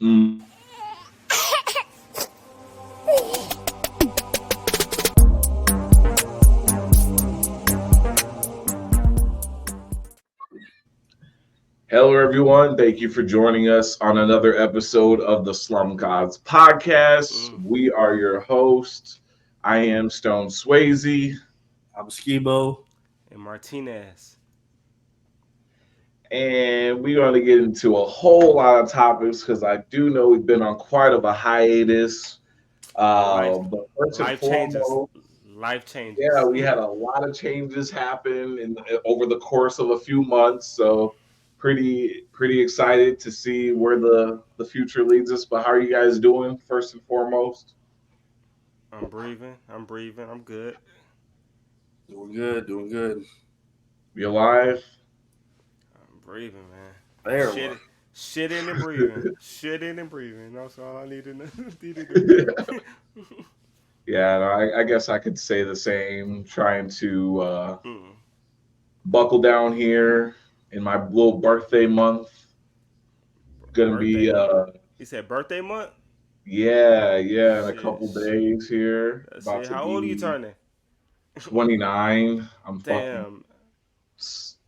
Mm. Hello, everyone. Thank you for joining us on another episode of the SLUM GODS podcast. We are your hosts. I am Stone Swayze. I'm Skibo. And Martinez. And we're going to get into a whole lot of topics because I do know we've been on quite of a hiatus. But first and foremost, Life changes. Yeah, we had a lot of changes happen over the course of a few months. So pretty excited to see where the future leads us. But how are you guys doing, first and foremost? I'm breathing. I'm good. Doing good. You alive? I'm breathing, man. There. Shitting and breathing. Shitting and breathing. That's all I need to do. Yeah, no, I guess I could say the same. Trying to buckle down here in my little birthday month. Gonna be You said birthday month? Yeah, in a couple days here. How old are you turning? 29. I'm Damn. fucking. It's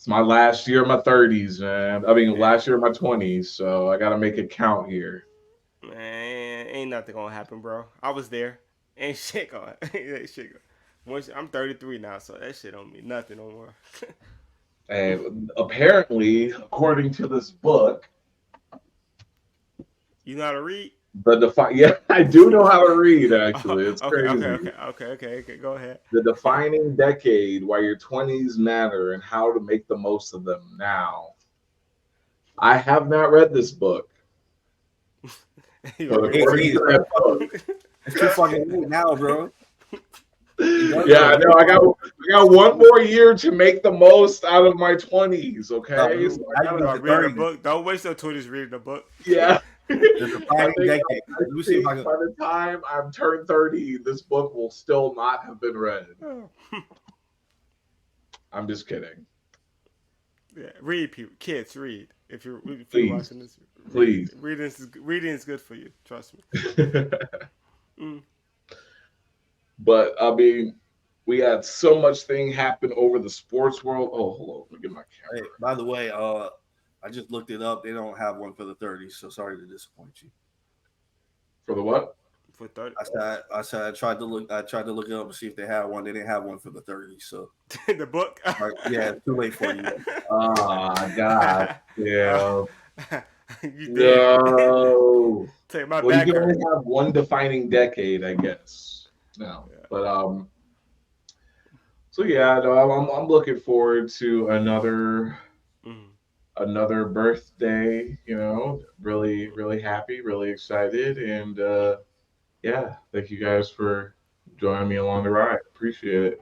my last year of my 30s, man. I mean, last year of my 20s. So I gotta make it count here. Man, ain't nothing gonna happen, bro. I was there. Ain't shit going. I'm 33 now, so that shit don't mean nothing no more. And apparently, according to this book, you know how to read? Yeah, I do know how to read. Actually, it's crazy. Okay. Go ahead. The defining decade, why your 20s matter, and how to make the most of them now. I have not read this book. But according to that book, it's too fucking late now, bro. Yeah, I know. I got one more year to make the most out of my 20s. Okay, so I gotta read a book. Don't waste your 20s reading a book. Yeah. By the time I'm turned 30, this book will still not have been read. I'm just kidding. Yeah, read, people. Kids, read. If you're watching this, please. Reading is good for you. Trust me. But I mean, we had so much thing happen over the sports world. Oh, hold on, let me get my camera. Hey, by the way, I just looked it up. They don't have one for the 30s, so sorry to disappoint you. For the what? For 30. I said I tried to look it up to see if they had one. They didn't have one for the 30s, so the book. Yeah, it's too late for you. Oh God. Yeah. You did. No. Take my well, back. You can only have one defining decade, I guess. No. Yeah. But so yeah, no, I'm looking forward to another birthday, really happy, really excited. And yeah, thank you guys for joining me along the ride. Appreciate it.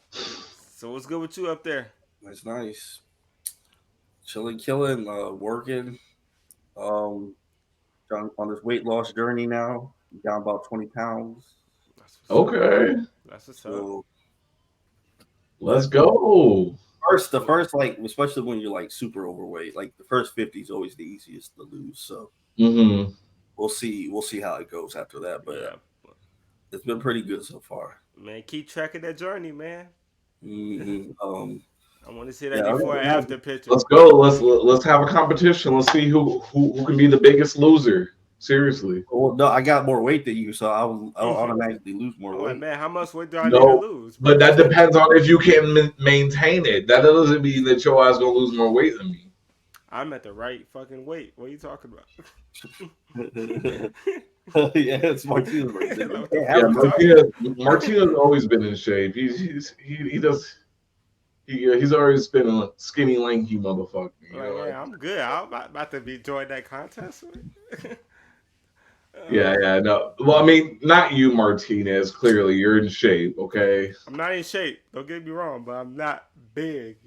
So what's good with you up there? That's nice. Chilling, killing, working. On this weight loss journey now. I'm down about 20 pounds. Okay. That's what's up. Let's go. The first, like, especially when you're like super overweight, like the first 50 is always the easiest to lose. So we'll see how it goes after that. But it's been pretty good so far. Man, keep track of that journey, man. I want to see that before and after picture. Let's go. Let's have a competition. Let's see who can be the biggest loser. Seriously. Well, no, I got more weight than you, so I'll automatically lose more weight. Man, how much weight do I need to lose? But that depends on if you can maintain it. That doesn't mean that your ass gonna lose more weight than me. I'm at the right fucking weight. What are you talking about? Yeah, it's Martinez. Martinez always been in shape. He's always been a skinny, lanky motherfucker. Yeah, I'm good. I'm about to be joining that contest. Yeah, no. Well, I mean, not you, Martinez. Clearly, you're in shape, okay? I'm not in shape. Don't get me wrong, but I'm not big,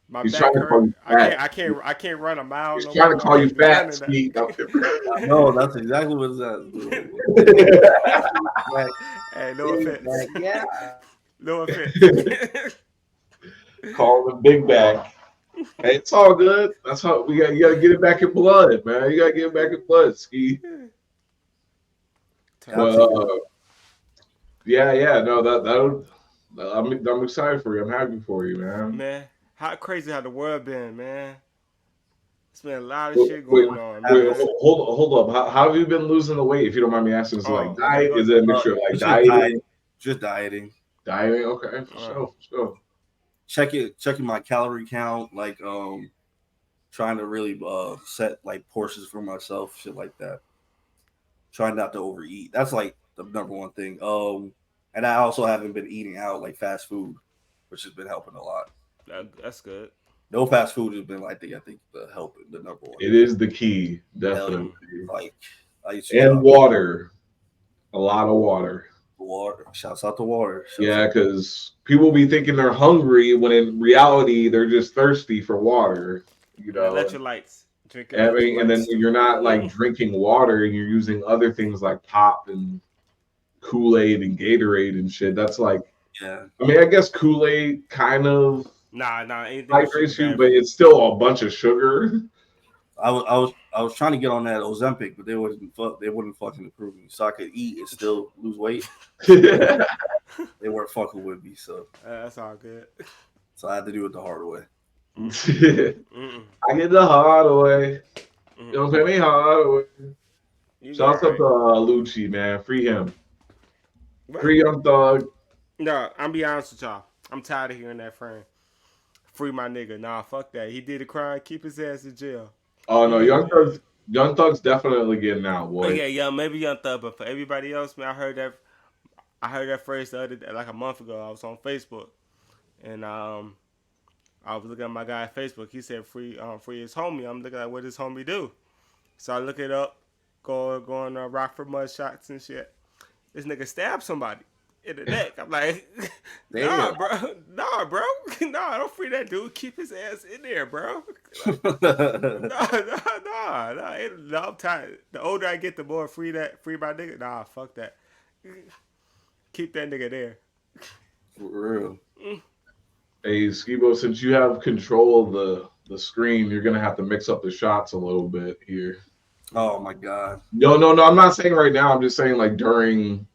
My He's back hurt. I can't run a mile. He's trying to call you fat, Steve. No, that's exactly what that. Hey, no offense. Yeah. No offense. Call him big back. Hey, it's all good. That's how we got. You got to get it back in blood, man. You got to get it back in blood, Ski. But yeah. No, I'm excited for you. I'm happy for you, man. Man, how crazy how the world been, man. It's been a lot of Wait, shit wait, going on, wait, man. hold up. How have you been losing the weight? If you don't mind me asking, is it like Oh, okay, diet? go Is ahead. it a mixture of like It's dieting? just dieting. Dieting, okay, for sure. Checking my calorie count, like trying to really set like portions for myself, shit like that. Trying not to overeat. That's like the number one thing. And I also haven't been eating out like fast food, which has been helping a lot. That's good. No fast food has been like I think the number one. It is the key, definitely. Like and water, a lot of water. Water. Shouts out to water. Yeah, because people be thinking they're hungry when in reality they're just thirsty for water. You know, electrolytes. Drink electrolytes. And then when you're not like drinking water and you're using other things like pop and Kool-Aid and Gatorade and shit, that's like, I mean, I guess Kool-Aid kind of hydrates you, but it's still a bunch of sugar. I was trying to get on that Ozempic, but they wouldn't fucking approve me. So I could eat and still lose weight. They weren't fucking with me, so that's all good. So I had to do it the hard way. I get the hard way. You don't pay me hard way. Shout out to Lucci, man. Free him. Free Young Thug. No, I'm be honest with y'all. I'm tired of hearing that frame. Free my nigga. Nah, fuck that. He did a crime. Keep his ass in jail. Oh no, Young Thug's definitely getting out, boy. Yeah, maybe Young Thug, but for everybody else, man, I heard that phrase the other day, like a month ago. I was on Facebook, and I was looking at my guy on Facebook. He said free his homie. I'm looking at what his homie do. So I look it up, go on rock for mud shots and shit. This nigga stabbed somebody in the neck. I'm like, nah, bro. Nah, don't free that dude. Keep his ass in there, bro. Like, nah. I'm tired. The older I get, the more free my nigga. Nah, fuck that. Keep that nigga there. For real. Hey, Skibo, since you have control of the screen, you're gonna have to mix up the shots a little bit here. Oh my god. No. I'm not saying right now. I'm just saying like during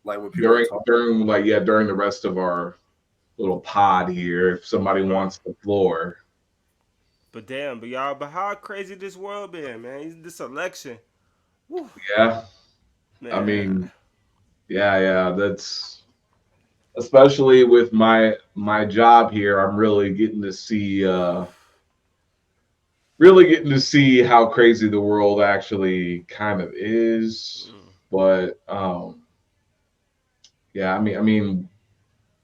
during the rest of our little pod here. If somebody wants the floor. But how crazy this world been, man? This election. Woo. Yeah. Man. I mean, yeah. That's especially with my job here. I'm really getting to see how crazy the world actually kind of is. But yeah, I mean,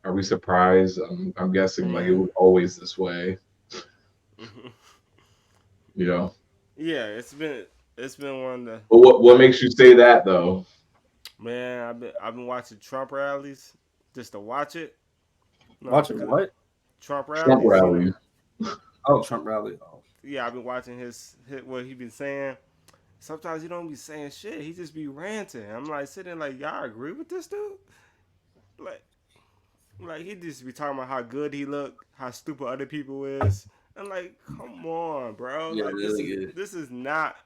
are we surprised? I'm guessing like it was always this way. You know. Yeah, it's been one of the. But what makes you say that though? Man, I've been watching Trump rallies just to watch it. Watching what? Trump rallies. Trump rallies. Oh, Trump rally. Oh. Yeah, I've been watching what he been saying. Sometimes he don't be saying shit. He just be ranting. I'm like sitting like, y'all agree with this dude? Like he just be talking about how good he look, how stupid other people is. I'm like, come on, bro. Yeah, like, this is not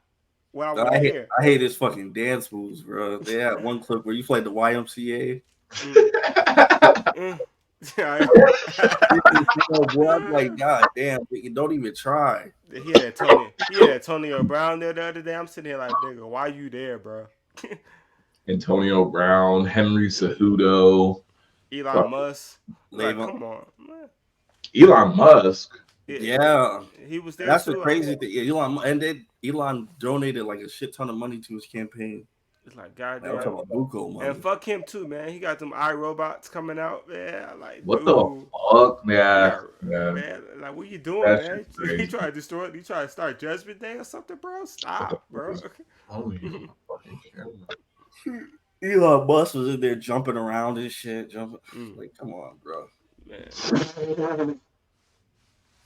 what I want to hear. I hate his fucking dance moves, bro. They had one clip where you played the YMCA. I'm like, god damn, you don't even try. He had Antonio Brown there the other day. I'm sitting here like, nigga, why you there, bro? Antonio Brown, Henry Cejudo, Elon Musk. Like, come on, man. Elon Musk. Yeah, he was there. That's the crazy thing. Elon donated like a shit ton of money to his campaign. It's like goddamn. And fuck him too, man. He got them iRobots coming out, man. Like, what the fuck, yeah. Man. Like, what you doing, man? He tried to destroy it. He tried to start Judgment Day or something, bro. Stop, bro. Elon Musk was in there jumping around and shit. Like, come on, bro. Man.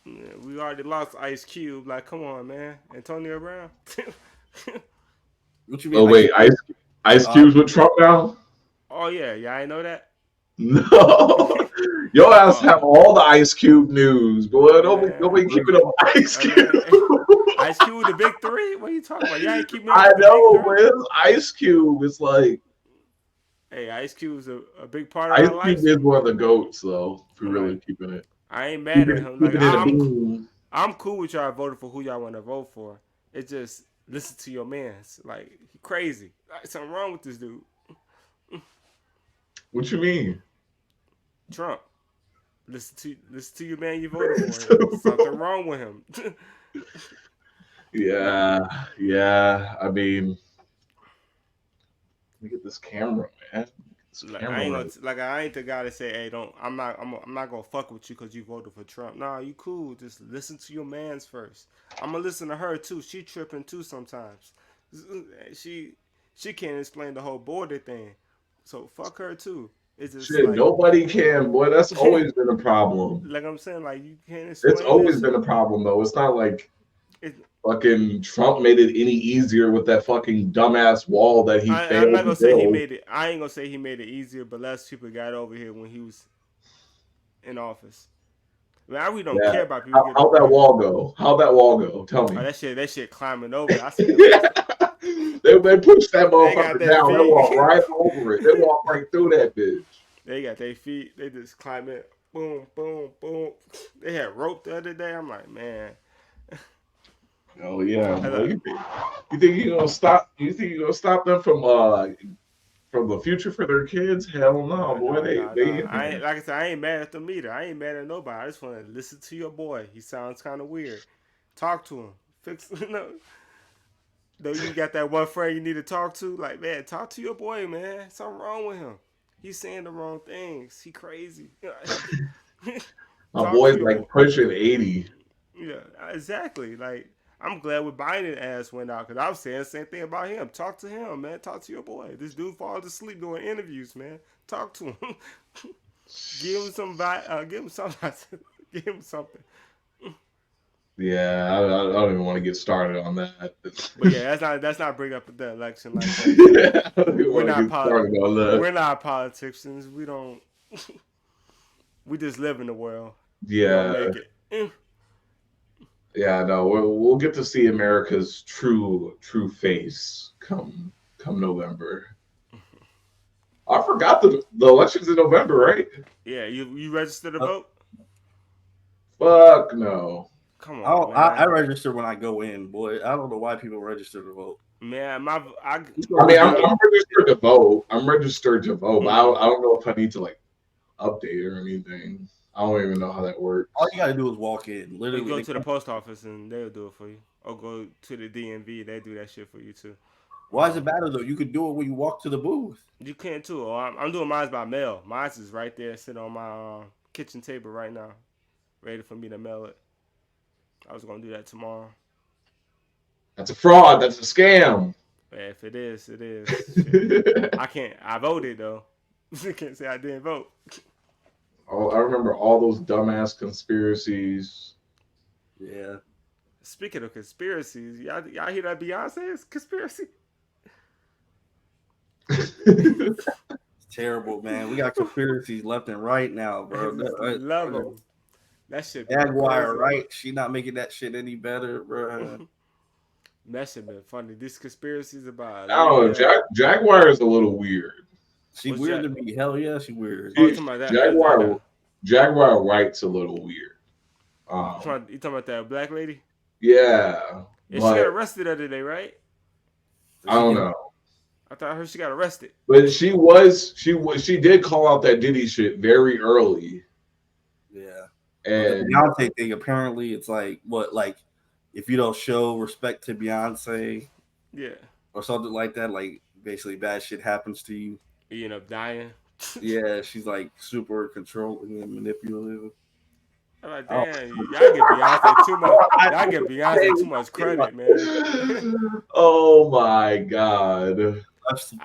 Yeah, we already lost Ice Cube. Like, come on, man. Antonio Brown. What you mean? Oh wait, Ice Cube's with Trump now? Oh yeah, I know that. No. Your ass have all the Ice Cube news, boy. Don't be keeping up with Ice Cube. Ice Cube, the big three? What are you talking about? Y'all ain't keeping up I with the big know, three? man. It's Ice Cube. It's like Hey, Ice Cube's a big part of Ice our Cube life. is one of the goats, though. If we're really Like, keeping it. I ain't mad at him. Like Keeping it a beam. I'm cool with y'all voting for who y'all want to vote for. It's just listen to your man's. Like he crazy. Like, something wrong with this dude. What you mean? Trump. Listen to your man you voted for. Something wrong with him. Yeah. I mean, let me get this camera, man. I ain't the guy to say, hey, I'm not gonna fuck with you because you voted for Trump. Nah, you cool. Just listen to your man's first. I'm gonna listen to her too. She tripping too sometimes. She can't explain the whole border thing. So fuck her too. It's just shit, like nobody can, boy. That's always been a problem. like I'm saying, like you can't It's explain. always been a problem, though. It's not like fucking Trump made it any easier with that fucking dumbass wall that he failed. I'm not gonna to say build. he made it. I ain't gonna say he made it easier, but less people got over here when he was in office. I mean, I really don't care about people. How'd that wall go? How'd that wall go? Tell me. Oh, that shit climbing over. I see they pushed that motherfucker down. They walked right over it. They walked right through that bitch. They got their feet. They just climb it. Boom, boom, boom. They had rope the other day. I'm like, man. Oh yeah. You think you're gonna stop? You think you're gonna stop them from the future for their kids? Hell no, boy. They like I said, I ain't mad at them either. I ain't mad at nobody. I just want to listen to your boy. He sounds kind of weird. Talk to him. Fix. Though you got that one friend you need to talk to. Like, man, talk to your boy, man. Something wrong with him. He's saying the wrong things. He crazy. My boy's like pushing 80. Yeah, exactly. Like, I'm glad with Biden ass went out because I was saying the same thing about him. Talk to him, man. Talk to your boy. This dude falls asleep doing interviews, man. Talk to him. Give him some. Give him something. Give him something. Yeah, I don't even want to get started on that. But yeah, that's not bring up the election like that. We're not politicians. We don't. We just live in the world. Yeah. We don't make it. Yeah, no, we'll get to see America's true face come November. I forgot the election's in November, right? Yeah, you registered to vote? Fuck no. Come on, man. I register when I go in, boy. I don't know why people register to vote. Man, I'm registered to vote. But I don't know if I need to like update or anything. I don't even know how that works. All you gotta do is walk in. Literally, you go to the post office and they'll do it for you, or go to the DMV. They do that shit for you too. Why is it better though? You could do it when you walk to the booth. You can too. Oh, I'm doing mine by mail. Mine is right there, sitting on my kitchen table right now, ready for me to mail it. I was gonna do that tomorrow. That's a fraud. That's a scam. Yeah, if it is, it is. I can't. I voted though. I can't say I didn't vote. Oh, I remember all those dumbass conspiracies. Yeah. Speaking of conspiracies, y'all hear that Beyonce's conspiracy? It's terrible, man. We got conspiracies left and right now, bro. Love them. That shit. Jaguar, right? She not making that shit any better, bro. That shit been funny. These conspiracies about. Oh, Jaguar is a little weird. She weird to me. Hell yeah, she weird. Jaguar writes a little weird. You talking about that black lady? Yeah. She got arrested the other day, right? I don't know. I thought I heard she got arrested. But she did call out that Diddy shit very early. Yeah. And the Beyonce thing, apparently it's like if you don't show respect to Beyonce, yeah, or something like that, like basically bad shit happens to you. You end up dying. Yeah, she's like super controlling and manipulative. I'm like, damn, y'all give Beyonce too much. Y'all give Beyonce too much credit, man. Oh my god,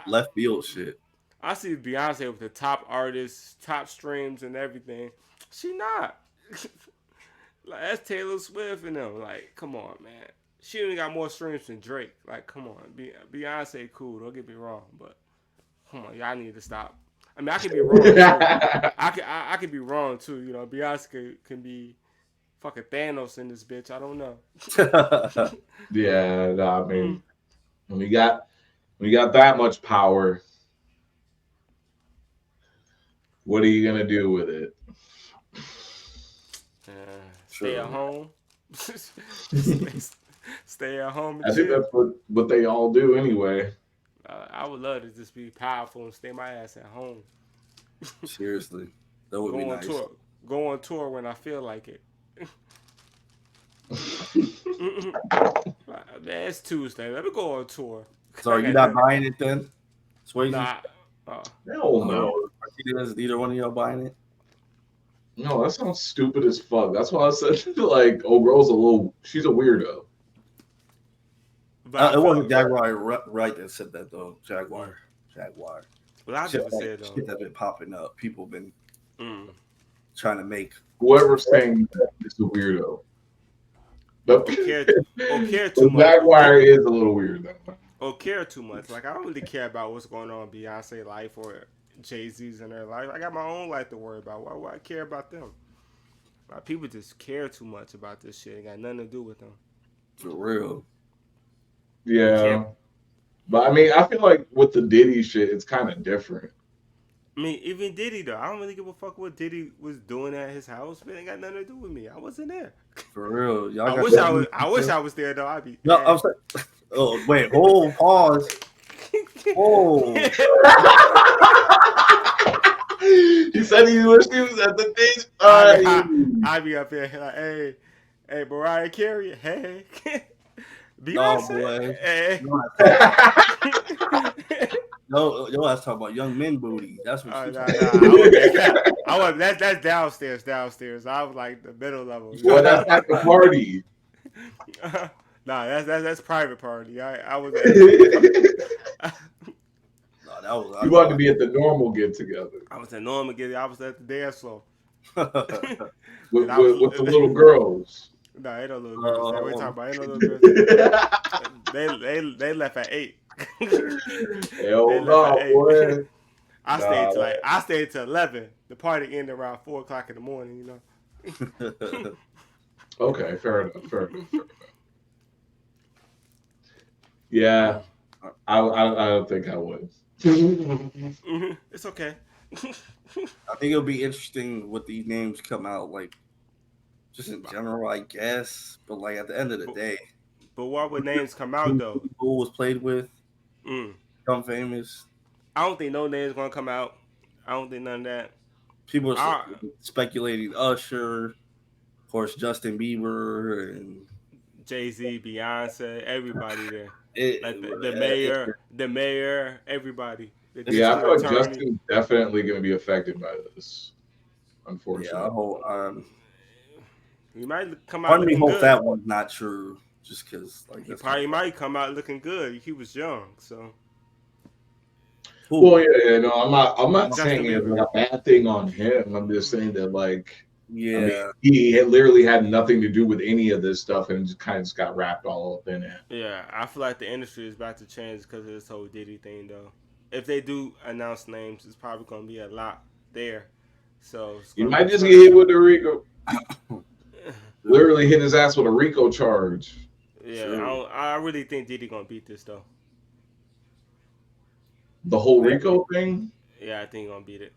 left field shit. I see Beyonce with the top artists, top streams, and everything. She not. Like that's Taylor Swift and them. Like, come on, man. She even got more streams than Drake. Like, come on, Beyonce cool. Don't get me wrong, but come on, y'all need to stop. I mean, I could be wrong too. I could be wrong too. You know, Beyonce can be fucking Thanos in this bitch. I don't know. Yeah, I mean, when we got that much power, what are you gonna do with it? Stay at home. Stay at home and I think chill. that's what they all do anyway. I would love to just be powerful and stay my ass at home. Seriously, that would be nice. Go on tour when I feel like it. Man, it's Tuesday. Let me go on tour. So are you not buying it then? Swayze? Nah. Hell no. Either one of y'all buying it? No, that sounds stupid as fuck. That's why I said like, oh, girl's she's a weirdo. It wasn't Jaguar right that said that though. Jaguar. Well, I just said though. Shit that's been popping up. People been trying to make whoever's saying that is a weirdo. Or care too much. Jaguar is a little weird though. Or care too much. Like I don't really care about what's going on in Beyonce's life or Jay-Z's in their life. I got my own life to worry about. Why would I care about them? Like, people just care too much about this shit. It got nothing to do with them. For real. Yeah. But I mean, I feel like with the Diddy shit, it's kind of different. I mean, even Diddy though, I don't really give a fuck what Diddy was doing at his house. It ain't got nothing to do with me. I wasn't there. For real, y'all. I wish I was there though. I'd be. No, I'm sorry. Oh wait, pause. Oh. He said he wished he was at the beach party. I'd be up here like, hey, Mariah Carey, hey. Beyonce, no, boy. Hey. No, yo, I was talking about young men booty. That's what she's talking about. That's downstairs. I was like the middle level. Well, that's at the party. Nah, that's private party. I was. You wanted to be at the normal get together. I was at normal get. I was at the dance floor with the little girls. No, ain't no little girls. We're talking about ain't no little girls. They left at 8. Hell no, boy. I stayed till 11. The party ended around 4:00 in the morning. You know. Okay, fair enough. Yeah, I don't think I would. It's okay. I think it'll be interesting what these names come out like. Just in general, I guess, but like at the end of the day. But why would names come out though? Who was played with? Become famous. I don't think no names gonna come out. I don't think none of that. People are speculating Usher, of course, Justin Bieber, and Jay-Z, Beyonce, everybody there. The mayor, everybody. Yeah, I feel like Justin's definitely gonna be affected by this. Unfortunately. Yeah, I hope. He might come out. Part of me hope that one's not true, just because like he might come out looking good. He was young, so. Well, yeah, no, I'm not saying it's a bad thing on him. I'm just saying that, like, yeah, I mean, he had literally had nothing to do with any of this stuff, and just kind of got wrapped all up in it. Yeah, I feel like the industry is about to change because of this whole Diddy thing, though. If they do announce names, it's probably going to be a lot there. So you might just get hit with the Rico. Literally hit his ass with a RICO charge. Yeah, sure. I really think Diddy gonna beat this though. The whole RICO thing? Yeah, I think he's gonna beat it.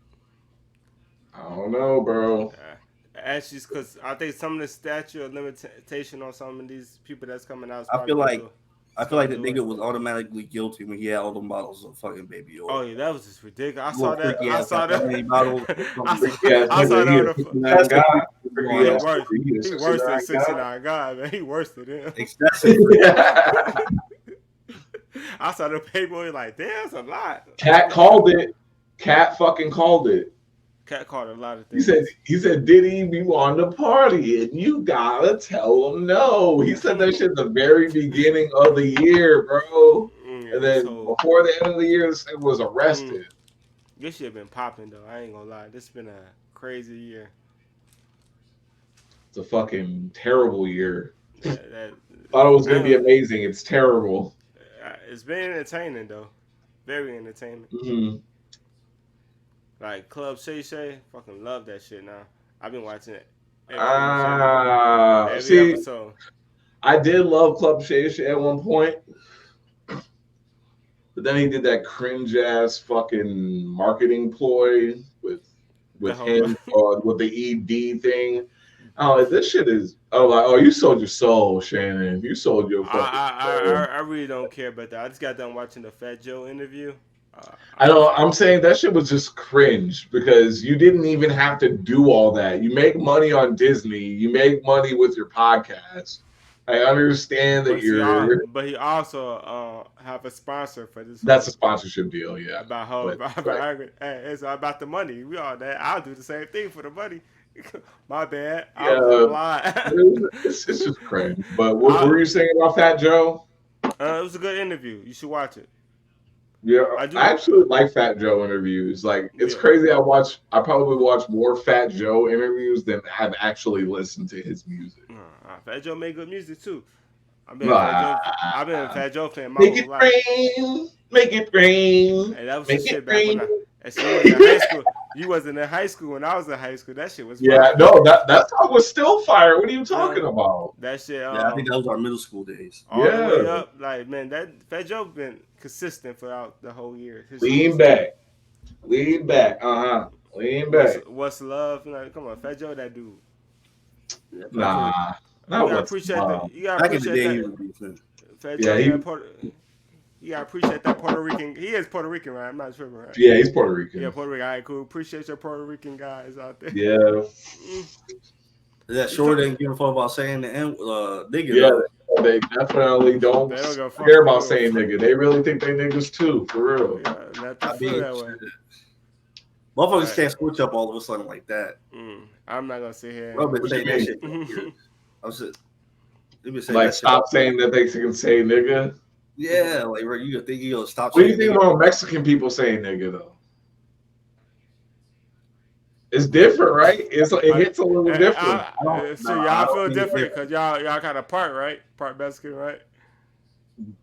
I don't know, bro. Actually, because I think some of the statute of limitation on some of these people that's coming out. I feel like the nigga was automatically guilty when he had all them bottles of fucking baby oil. Oh yeah, that was just ridiculous. I saw that. I saw that. He worse than 69 guys, man. He worse than him. Excessive. I saw the paper like, damn, that's a lot. Cat called it. Cat fucking called it. Cat called a lot of things. He said, Diddy, we want to party, and you gotta tell him no. He said that shit at the very beginning of the year, bro. And then before the end of the year, it was arrested. This shit been popping though. I ain't gonna lie. This been a crazy year. It's a fucking terrible year. Thought it was gonna be amazing. It's terrible. It's been entertaining though. Very entertaining. Mm-hmm. Like Club Shay Shay, fucking love that shit now. I've been watching it pretty much every See, episode. I did love Club Shay Shay at one point, but then he did that cringe ass fucking marketing ploy with him with the ED thing. Oh, this shit is. Oh, like, oh, you sold your soul, Shannon. You sold your fucking soul. I really don't care about that. I just got done watching the Fat Joe interview. I'm saying that shit was just cringe because you didn't even have to do all that. You make money on Disney. You make money with your podcast. I understand that but he also have a sponsor for this. That's a sponsorship deal, yeah. It's about the money. We all that. I'll do the same thing for the money. My bad. Yeah, it's just cringe. But what were you saying about Fat Joe? It was a good interview. You should watch it. Yeah, I actually like Fat Joe interviews. Like, it's crazy. I probably watch more Fat Joe interviews than I've actually listened to his music. Fat Joe made good music too. I've been a Fat Joe fan my whole life. Make it rain. Hey, that was the shit back when you was in high school. You wasn't in high school when I was in high school. That shit was fire. No, that song was still fire. What are you talking about? That shit. I think that was our middle school days. All the way up, like, man, that Fat Joe been consistent throughout the whole year. Lean back. Lean back. What's love? Like, come on, Fat Joe, that dude. Nah. You gotta appreciate that. You gotta appreciate that. Fat Joe, you gotta appreciate that Puerto Rican. He is Puerto Rican, right? I'm not sure, right? Yeah, he's Puerto Rican. Yeah, Puerto Rican. All right, cool. Appreciate your Puerto Rican guys out there. Yeah. That short didn't give a fuck about saying the nigga. Yeah, they definitely don't care about saying nigga. They really think they niggas too, for real. Yeah, I feel that way. Motherfuckers can't switch up all of a sudden like that. I'm not gonna sit here. Bro, been saying that shit. I was just like, stop saying that they can say nigga. Yeah, like, bro, you think you gonna stop? What do you think about Mexican people saying nigga though? It's different, right? It hits a little different. Y'all feel different because y'all kind of part Mexican, right?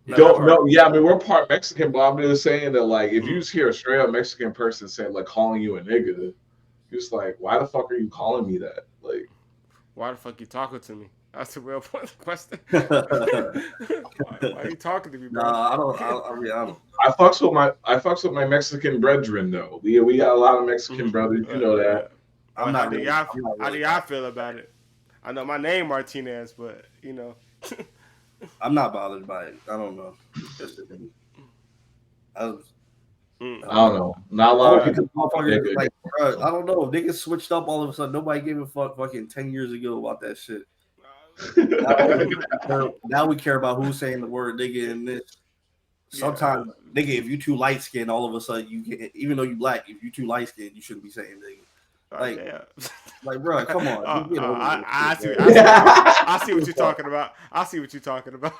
Yeah, I mean, we're part Mexican, but I'm just saying that, like, if you just hear a straight up Mexican person saying, like, calling you a nigga, you're just like, why the fuck are you calling me that? Like, why the fuck you talking to me? That's the real question. Why are you talking to me, bro? Nah, I don't. I fucks with my Mexican brethren though. We got a lot of Mexican brothers. You know that. I'm not. How do y'all feel about it? I know my name Martinez, but you know. I'm not bothered by it. I don't know. I don't know. Not a lot of people. Like, bro, I don't know. Niggas switched up all of a sudden. Nobody gave a fuck fucking 10 years ago about that shit. Now we care about who's saying the word nigga in this. Sometimes, nigga, if you too light skinned, all of a sudden you get, even though you black, if you too light skinned, you shouldn't be saying nigga. Like, bro, come on. I see what you're talking about. I see what you're talking about.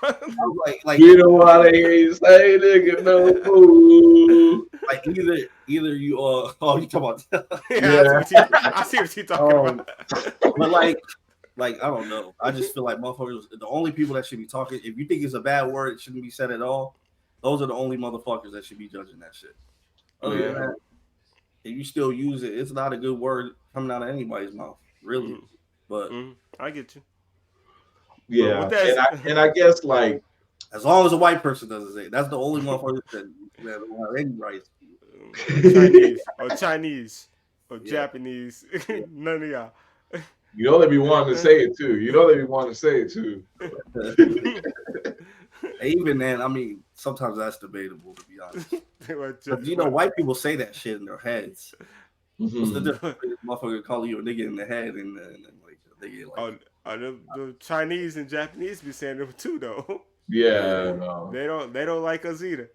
Like, you don't want to hear you say nigga, no fool. Like, either you you talking about? I see what you're talking about. But like, I don't know. I just feel like motherfuckers, the only people that should be talking, if you think it's a bad word, it shouldn't be said at all. Those are the only motherfuckers that should be judging that shit. Other than that, if you still use it, it's not a good word coming out of anybody's mouth, really. But I get you. Yeah, and I guess, like, as long as a white person doesn't say it, that's the only motherfucker that don't have any rights. Chinese or Japanese, none of y'all. You know they be wanting to say it too. Even then, I mean, sometimes that's debatable, to be honest. You know, white people say that shit in their heads. Mm-hmm. What's the difference? Motherfucker calling you a nigga in the head and like they get like. The Chinese and Japanese be saying them too, though. Yeah, no. They don't like us either.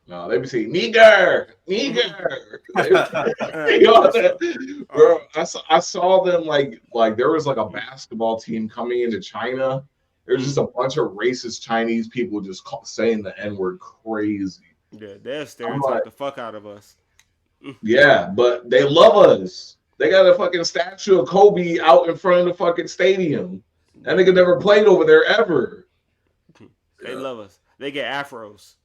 No, they be saying nigger. Bro, I saw them like there was like a basketball team coming into China. There's just a bunch of racist Chinese people just saying the N-word crazy. Yeah, they'll stereotype the fuck out of us. Yeah, but they love us. They got a fucking statue of Kobe out in front of the fucking stadium. That nigga never played over there ever. They love us. They get afros.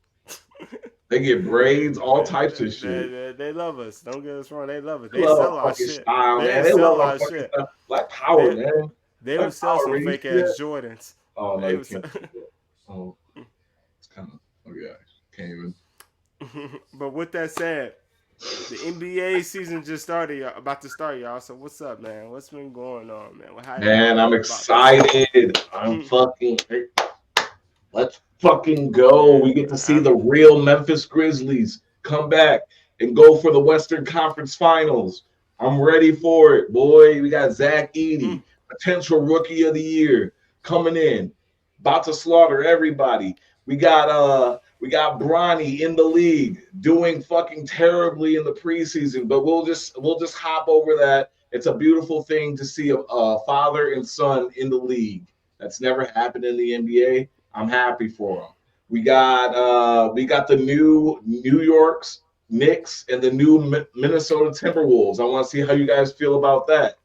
They get braids, all types of shit. They love us. Don't get us wrong. They love us. They They love sell our our fucking shit. style, They man. They love sell our our fucking shit. stuff. Black Power, man. They Black would sell Power, some you fake see ass that? Jordans. Oh no, They you was, can't. Oh, it's kind of. Oh yeah, can't even. But with that said, the NBA season just started, y'all. About to start, y'all. So what's up, man? What's been going on, man? How Man, everybody I'm feel about this? excited. I'm fucking. Let's fucking go. Man, We get to see the real Memphis Grizzlies come back and go for the Western Conference Finals. I'm ready for it, boy. We got Zach Edey, potential rookie of the year, coming in, about to slaughter everybody. We got Bronny in the league doing fucking terribly in the preseason, but we'll just hop over that. It's a beautiful thing to see a father and son in the league. That's never happened in the NBA. I'm happy for them. We got the new New York's Knicks and the new Minnesota Timberwolves. I want to see how you guys feel about that.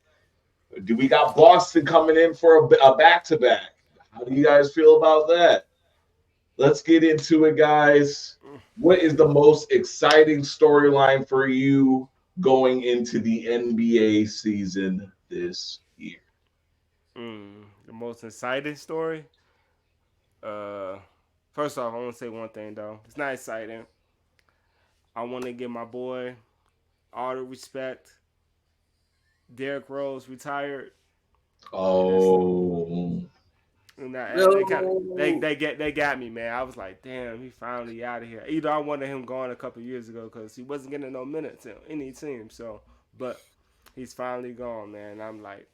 Do we got Boston coming in for a back-to-back? How do you guys feel about that? Let's get into it, guys. What is the most exciting storyline for you going into the NBA season this year? The most exciting story. Uh, First off, I want to say one thing though. It's not exciting. I want to give my boy all the respect. Derrick Rose retired. Oh, And they kind of they got me, man. I was like, damn, he finally out of here. Either I wanted him gone a couple years ago because he wasn't getting no minutes in any team. So, but he's finally gone, man. I'm like,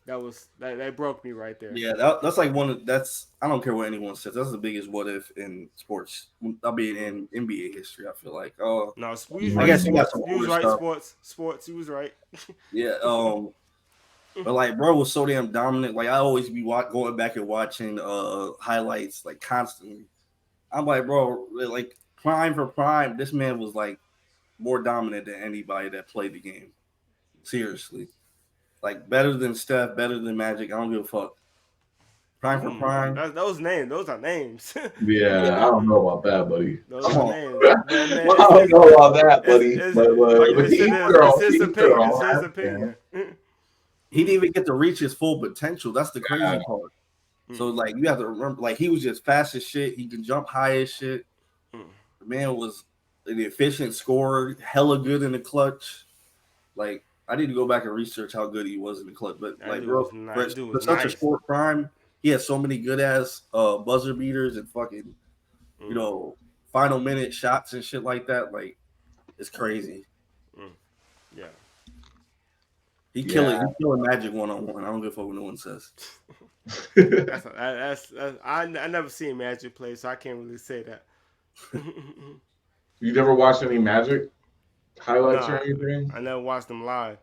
that broke me right there. Yeah, that's like that's I don't care what anyone says. That's the biggest what if in sports. I mean, in NBA history, I feel like. Oh, No, I guess you got some you was older right. stuff. Sports. You was right. Yeah. But like, bro was so damn dominant. Like, I always be going back and watching highlights like constantly. I'm like, bro, like prime for prime, this man was like more dominant than anybody that played the game. Seriously, like better than Steph, better than Magic. I don't give a fuck. Prime for prime. Those names. Those are names. yeah, I don't know about that, buddy. Those are names. But man, I don't know about that, buddy. But it's his opinion. It's his opinion. He didn't even get to reach his full potential. That's the crazy part. So like you have to remember, like he was just fast as shit. He can jump high as shit. The man was an efficient scorer, hella good in the clutch. Like I need to go back and research how good he was in the clutch. But That like, dude bro, was nice. for such a short prime, he has so many good ass buzzer beaters and fucking, final minute shots and shit like that. Like it's crazy. Yeah. He killing Magic 1-on-1. I don't give a fuck what no one says. I never seen Magic play, so I can't really say that. You never watched any Magic highlights or anything? I never watched them live.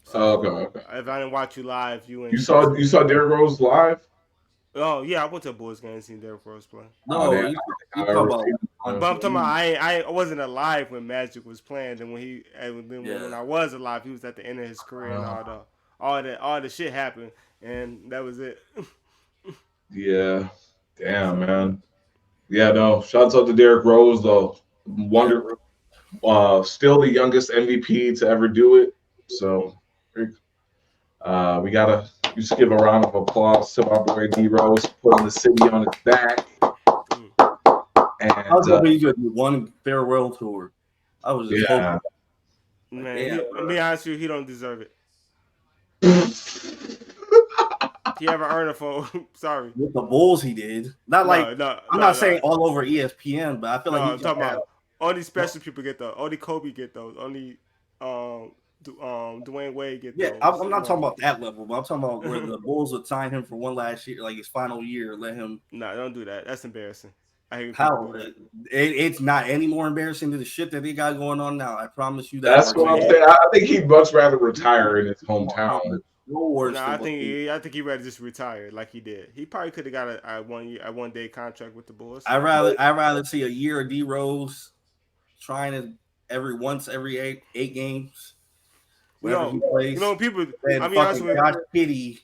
So okay. If I didn't watch you live, you saw Derrick Rose live? Oh yeah, I went to a Boys game and seen Derrick Rose play. No, you talking about. But I'm talking about I wasn't alive when Magic was playing, and when I was alive, he was at the end of his career, and all the shit happened, and that was it. Yeah, damn man. Yeah, no. Shouts out to Derrick Rose though. Still the youngest MVP to ever do it. So we gotta just give a round of applause to my boy D Rose putting the city on his back. And I was hoping he could do one farewell tour. I was just hoping. Man, I'll be honest with you, he don't deserve it. He ever earned it for? Sorry. With the Bulls, he did. I'm not saying all over ESPN, but I feel like I'm talking about only special people get those. Only Kobe get those. Only Dwayne Wade get those. I'm not talking about that level, but I'm talking about where the Bulls would sign him for one last year, like his final year, let him. No, don't do that. That's embarrassing. I hate how it's not any more embarrassing than the shit that they got going on now. I promise you that. That's what I'm saying. I think he'd much rather retire in his hometown. I think he rather just retire like he did. He probably could have got a 1 day contract with the Bulls. I rather see a year of D Rose trying to every 8 games. Whenever he plays. People. I mean, honest with Josh Giddey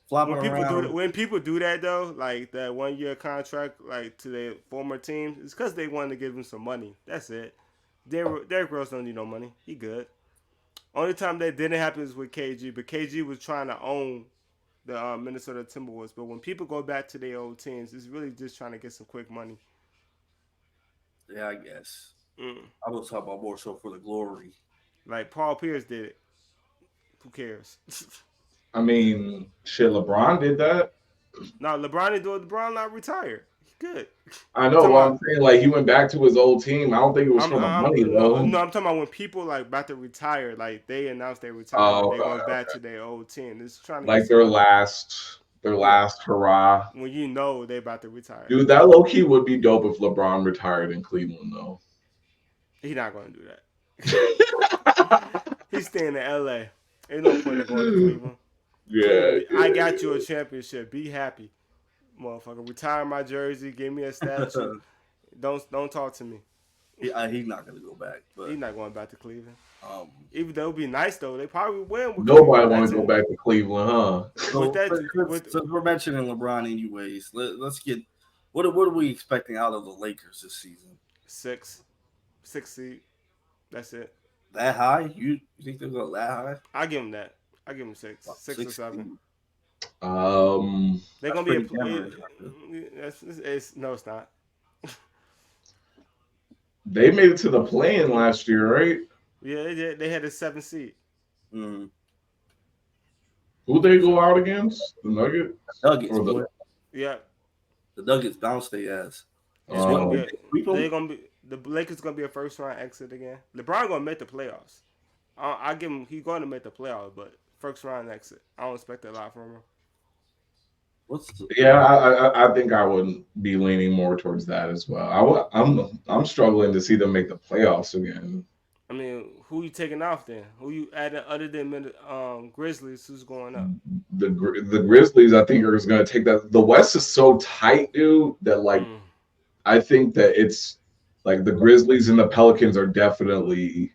flopping around. When people do that though, like that 1 year contract, like to their former teams, it's because they wanted to give him some money. That's it. Derrick Rose don't need no money. He good. Only time that didn't happen is with KG, but KG was trying to own the Minnesota Timberwolves. But when people go back to their old teams, it's really just trying to get some quick money. Yeah, I guess. I was talking about more so for the glory. Like Paul Pierce did it. Who cares? I mean, shit, LeBron did that. No, LeBron didn't do it. LeBron not retired. He good. I know what I'm saying. Like he went back to his old team. I don't think it was for the money though. No, I'm talking about when people like about to retire, like they announced they retired, they go back to their old team. It's trying to like their last hurrah. When you know they about to retire. Dude, that low key would be dope if LeBron retired in Cleveland though. He's not going to do that. He's staying in LA. Ain't no point in going to Cleveland. Yeah, I got you a championship. Be happy, motherfucker. Retire my jersey. Give me a statue. Don't talk to me. He's not gonna go back. But he's not going back to Cleveland. Even though it'd be nice though, they probably win. Nobody want to go back to Cleveland, huh? So we're mentioning LeBron anyways. Let's get what are we expecting out of the Lakers this season? 6 seed. That's it. That high? You think they'll go that high? I give them that. I give them 6 or 7. They're gonna be no, it's not. They made it to the play-in last year, right? Yeah, they did. They had a 7 seed. Mm-hmm. Who they go out against? The Nuggets. Yeah. The Nuggets bounced their ass. They're gonna be the Lakers gonna be a first round exit again. LeBron gonna make the playoffs. I give him. He's going to make the playoffs, but first round exit. I don't expect a lot from him. I think I would be leaning more towards that as well. I'm struggling to see them make the playoffs again. I mean, who you taking off then? Who you adding other than Grizzlies? Who's going up? The Grizzlies, I think, are going to take that. The West is so tight, dude, that I think that it's like the Grizzlies and the Pelicans are definitely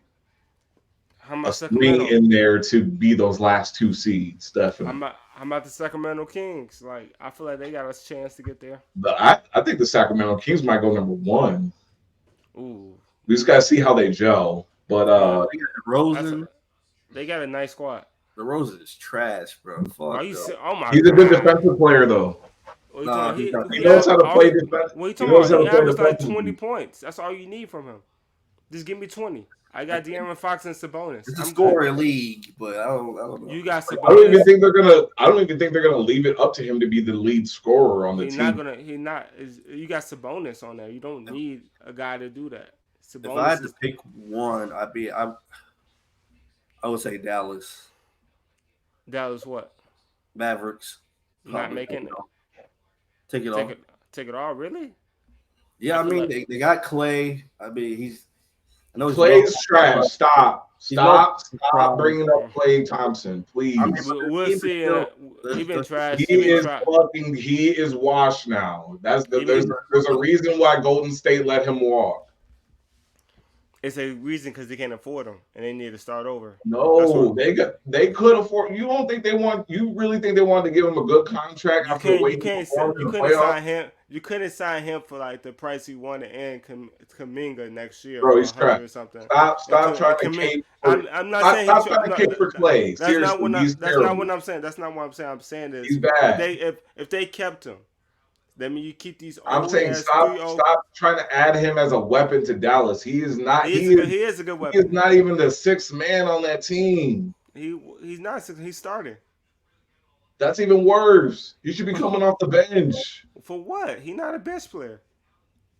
a swing in there to be those last 2 seeds. Definitely. How about the Sacramento Kings? Like, I feel like they got a chance to get there. I think the Sacramento Kings might go number 1. Ooh. We just got to see how they gel. But they got DeRozan. They got a nice squad. DeRozan is trash, bro. Oh my He's a good defensive player, though. He knows how to play defense. What are you talking about? He averaged like 20 points. That's all you need from him. Just give me 20. I got De'Aaron Fox and Sabonis. It's a scoring league, but I don't know. You got Sabonis. I don't even think they're gonna leave it up to him to be the lead scorer on the team. You got Sabonis on there. You don't need a guy to do that. Sabonis, if I had to pick one, I would say Dallas. Dallas what? Mavericks. Not making it. Take it all. Take it all, really? Yeah, I mean they got Clay. I mean Clay's trash. Stop bringing up Klay Thompson, please. We'll see. Even trash. He is washed now. There's a reason why Golden State let him walk. It's a reason because they can't afford him and they need to start over. No, they could afford. You don't think they want? You really think they wanted to give him a good contract after waiting? You couldn't sign him. You couldn't sign him for like the price he wanted and Kuminga next year. Bro, he's trash. Or something. Stop trying to cape. I'm not saying stop trying to cape for Klay. That's not what I'm saying. That's not what I'm saying. I'm saying this. He's bad. If they kept him. That mean you keep these. I'm saying stop trying to add him as a weapon to Dallas. He is not. He is a good weapon. He is not even the 6th man on that team. He's not. He's starting. That's even worse. He should be coming off the bench. For what? He's not a bench player.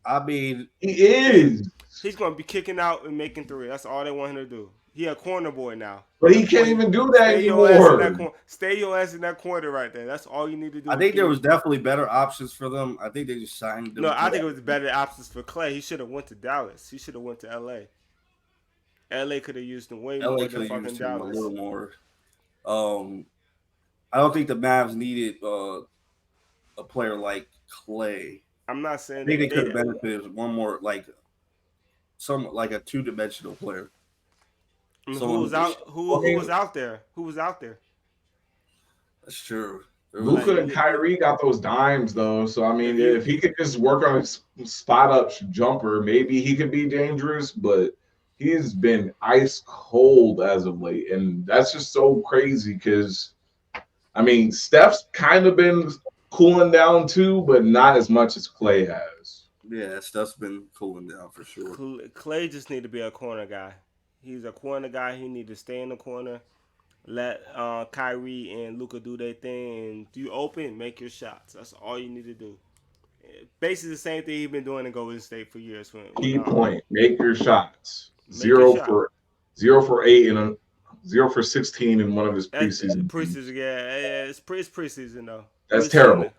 I mean, he is. He's going to be kicking out and making 3. That's all they want him to do. He a corner boy now. But he can't even do that anymore. Stay your ass in that corner right there. That's all you need to do. I think there was definitely better options for them. I think they just signed them. No, I think it was better options for Klay. He should have went to Dallas. He should have went to LA. LA could have used him way more than fucking Dallas. A little more. I don't think the Mavs needed a player like Klay. I'm not saying I think they could have benefited one more like a 2-dimensional player. Who was out there? Who was out there? That's true. Luka and Kyrie got those dimes though, so I mean, if he could just work on his spot up jumper, maybe he could be dangerous. But he's been ice cold as of late, and that's just so crazy because I mean, Steph's kind of been cooling down too, but not as much as Clay has. Yeah, Steph's been cooling down for sure. Clay just need to be a corner guy. He's a corner guy. He need to stay in the corner. Let Kyrie and Luka do their thing, and if you open, make your shots. That's all you need to do. Basically, the same thing he's been doing in Golden State for years. Key point: make your shots. Zero for 8 and 0 for 16 in one of his preseason. Yeah, it's preseason though. That's terrible.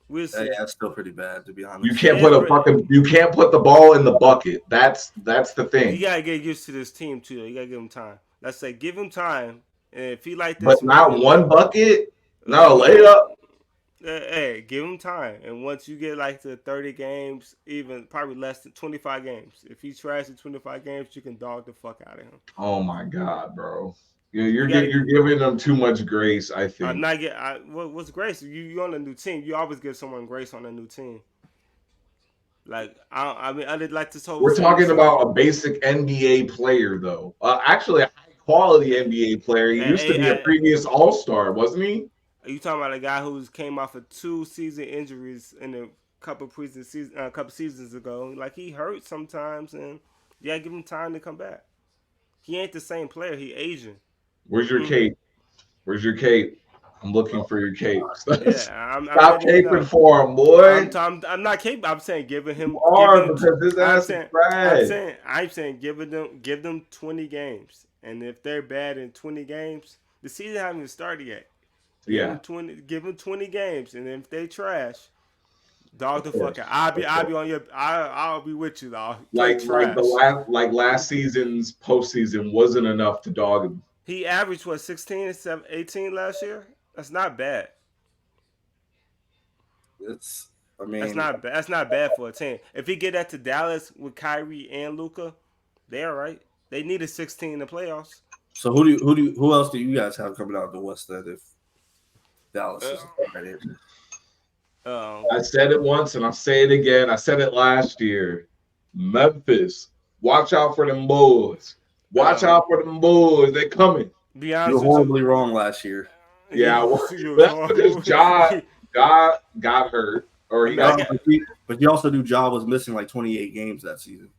That's still pretty bad, to be honest. You can't put the ball in the bucket. That's the thing. You gotta get used to this team too. You gotta give him time. Let's say give him time. And if he like this, but not one bucket, not a layup. Hey, give him time. And once you get like to 30 games, even probably less than 25 games, if he tries to 25 games, you can dog the fuck out of him. Oh my god, bro. You're giving them too much grace, I think. What's grace? You on a new team. You always give someone grace on a new team. Like I mean, I did like this whole. We're talking about a basic NBA player, though. Actually, a high quality NBA player. He used to be a previous All-Star, wasn't he? Are you talking about a guy who came off of 2 season injuries in a couple seasons ago? Like he hurt sometimes, and you gotta give him time to come back. He ain't the same player. He Asian. Where's your cape? Where's your cape? I'm looking for your cape. Stop caping for him, boy. I'm not caping. I'm saying giving him. You are because his ass is trash. I'm saying give them 20 games, and if they're bad in 20 games, the season hasn't even started yet. Give them 20 games, and if they trash, dog the fuck out. I'll be with you, dog. Last season's postseason wasn't enough to dog him. He averaged 16, 18 last year. That's not bad. That's not bad for a team. If he get that to Dallas with Kyrie and Luka, they're all right. They needed 16 in the playoffs. So who else do you guys have coming out of the West then if Dallas is right here? I said it once and I'll say it again. I said it last year. Memphis, watch out for them boys. Watch out for them boys. They're coming. You're horribly wrong last year. Yeah, that's because Ja got hurt. Or he got but you also knew Ja was missing like 28 games that season.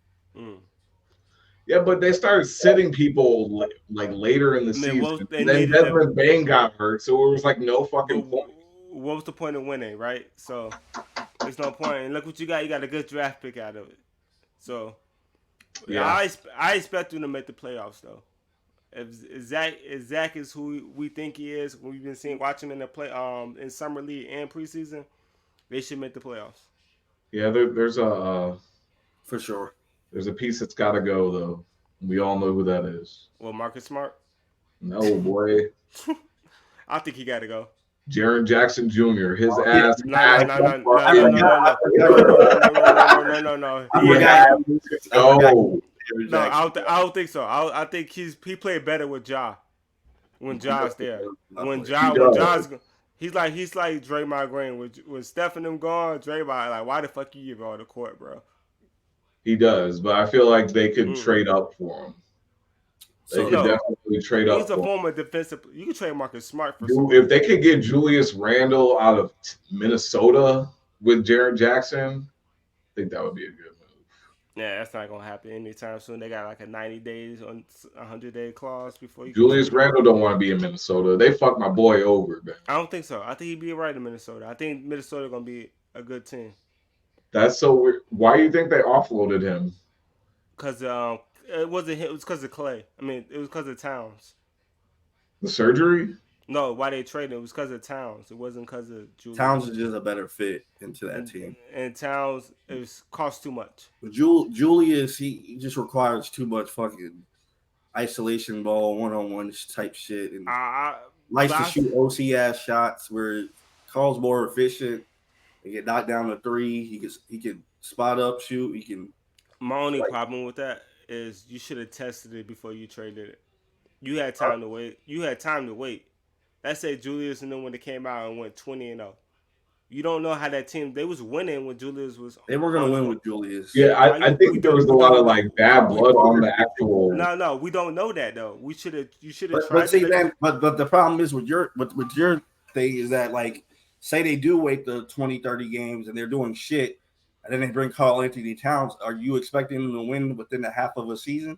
Yeah, but they started sitting people like later in the season. Then Desmond Bain got hurt, so it was like no fucking point. What was the point of winning, right? So there's no point. And look what you got. You got a good draft pick out of it. So yeah, I expect them to make the playoffs though. If Zach is who we think he is, we've been watching in the in summer league and preseason, they should make the playoffs. Yeah, there's a for sure. There's a piece that's got to go though. We all know who that is. Well, Marcus Smart. No boy. I think he got to go. Jaren Jackson Jr. His ass. No. No, I don't think so. I think he played better with Ja when Ja's there. When Ja's he's like Draymond Green. When Steph and them gone, Draymond like, why the fuck you give all the court, bro? He does, but I feel like they could trade up for him. They could definitely trade up. He's a former defensive. You can trade Marcus Smart for. If they could get Julius Randle out of Minnesota with Jaren Jackson, I think that would be a good move. Yeah, that's not gonna happen anytime soon. They got like a 90 days on 100-day clause before you. Julius Randle don't want to be in Minnesota. They fucked my boy over, man. I don't think so. I think he'd be right in Minnesota. I think Minnesota gonna be a good team. That's so weird. Why do you think they offloaded him? Because it wasn't him. It was because of Clay. I mean, it was because of Towns. The surgery? No, why they traded it was because of Towns. It wasn't because of Julius. Towns is just a better fit into that team. And Towns cost too much. But Julius, he just requires too much fucking isolation ball, one-on-one type shit, and likes to shoot OC ass shots where Carl's more efficient. He get knocked down to 3. He can spot up, shoot. He can. My only problem with that is you should have tested it before you traded it. You had time to wait. let's say Julius and then when they came out and went 20-0. You don't know how that team. They was winning when Julius was. They were gonna win with Julius. Yeah, I think there was a lot of like bad blood on the actual. No, we don't know that though. You should have tried. But see, but the problem is with your thing is that like say they do wait the 20, 30 games and they're doing shit, and then they bring Karl Anthony Towns. Are you expecting them to win within a half of a season?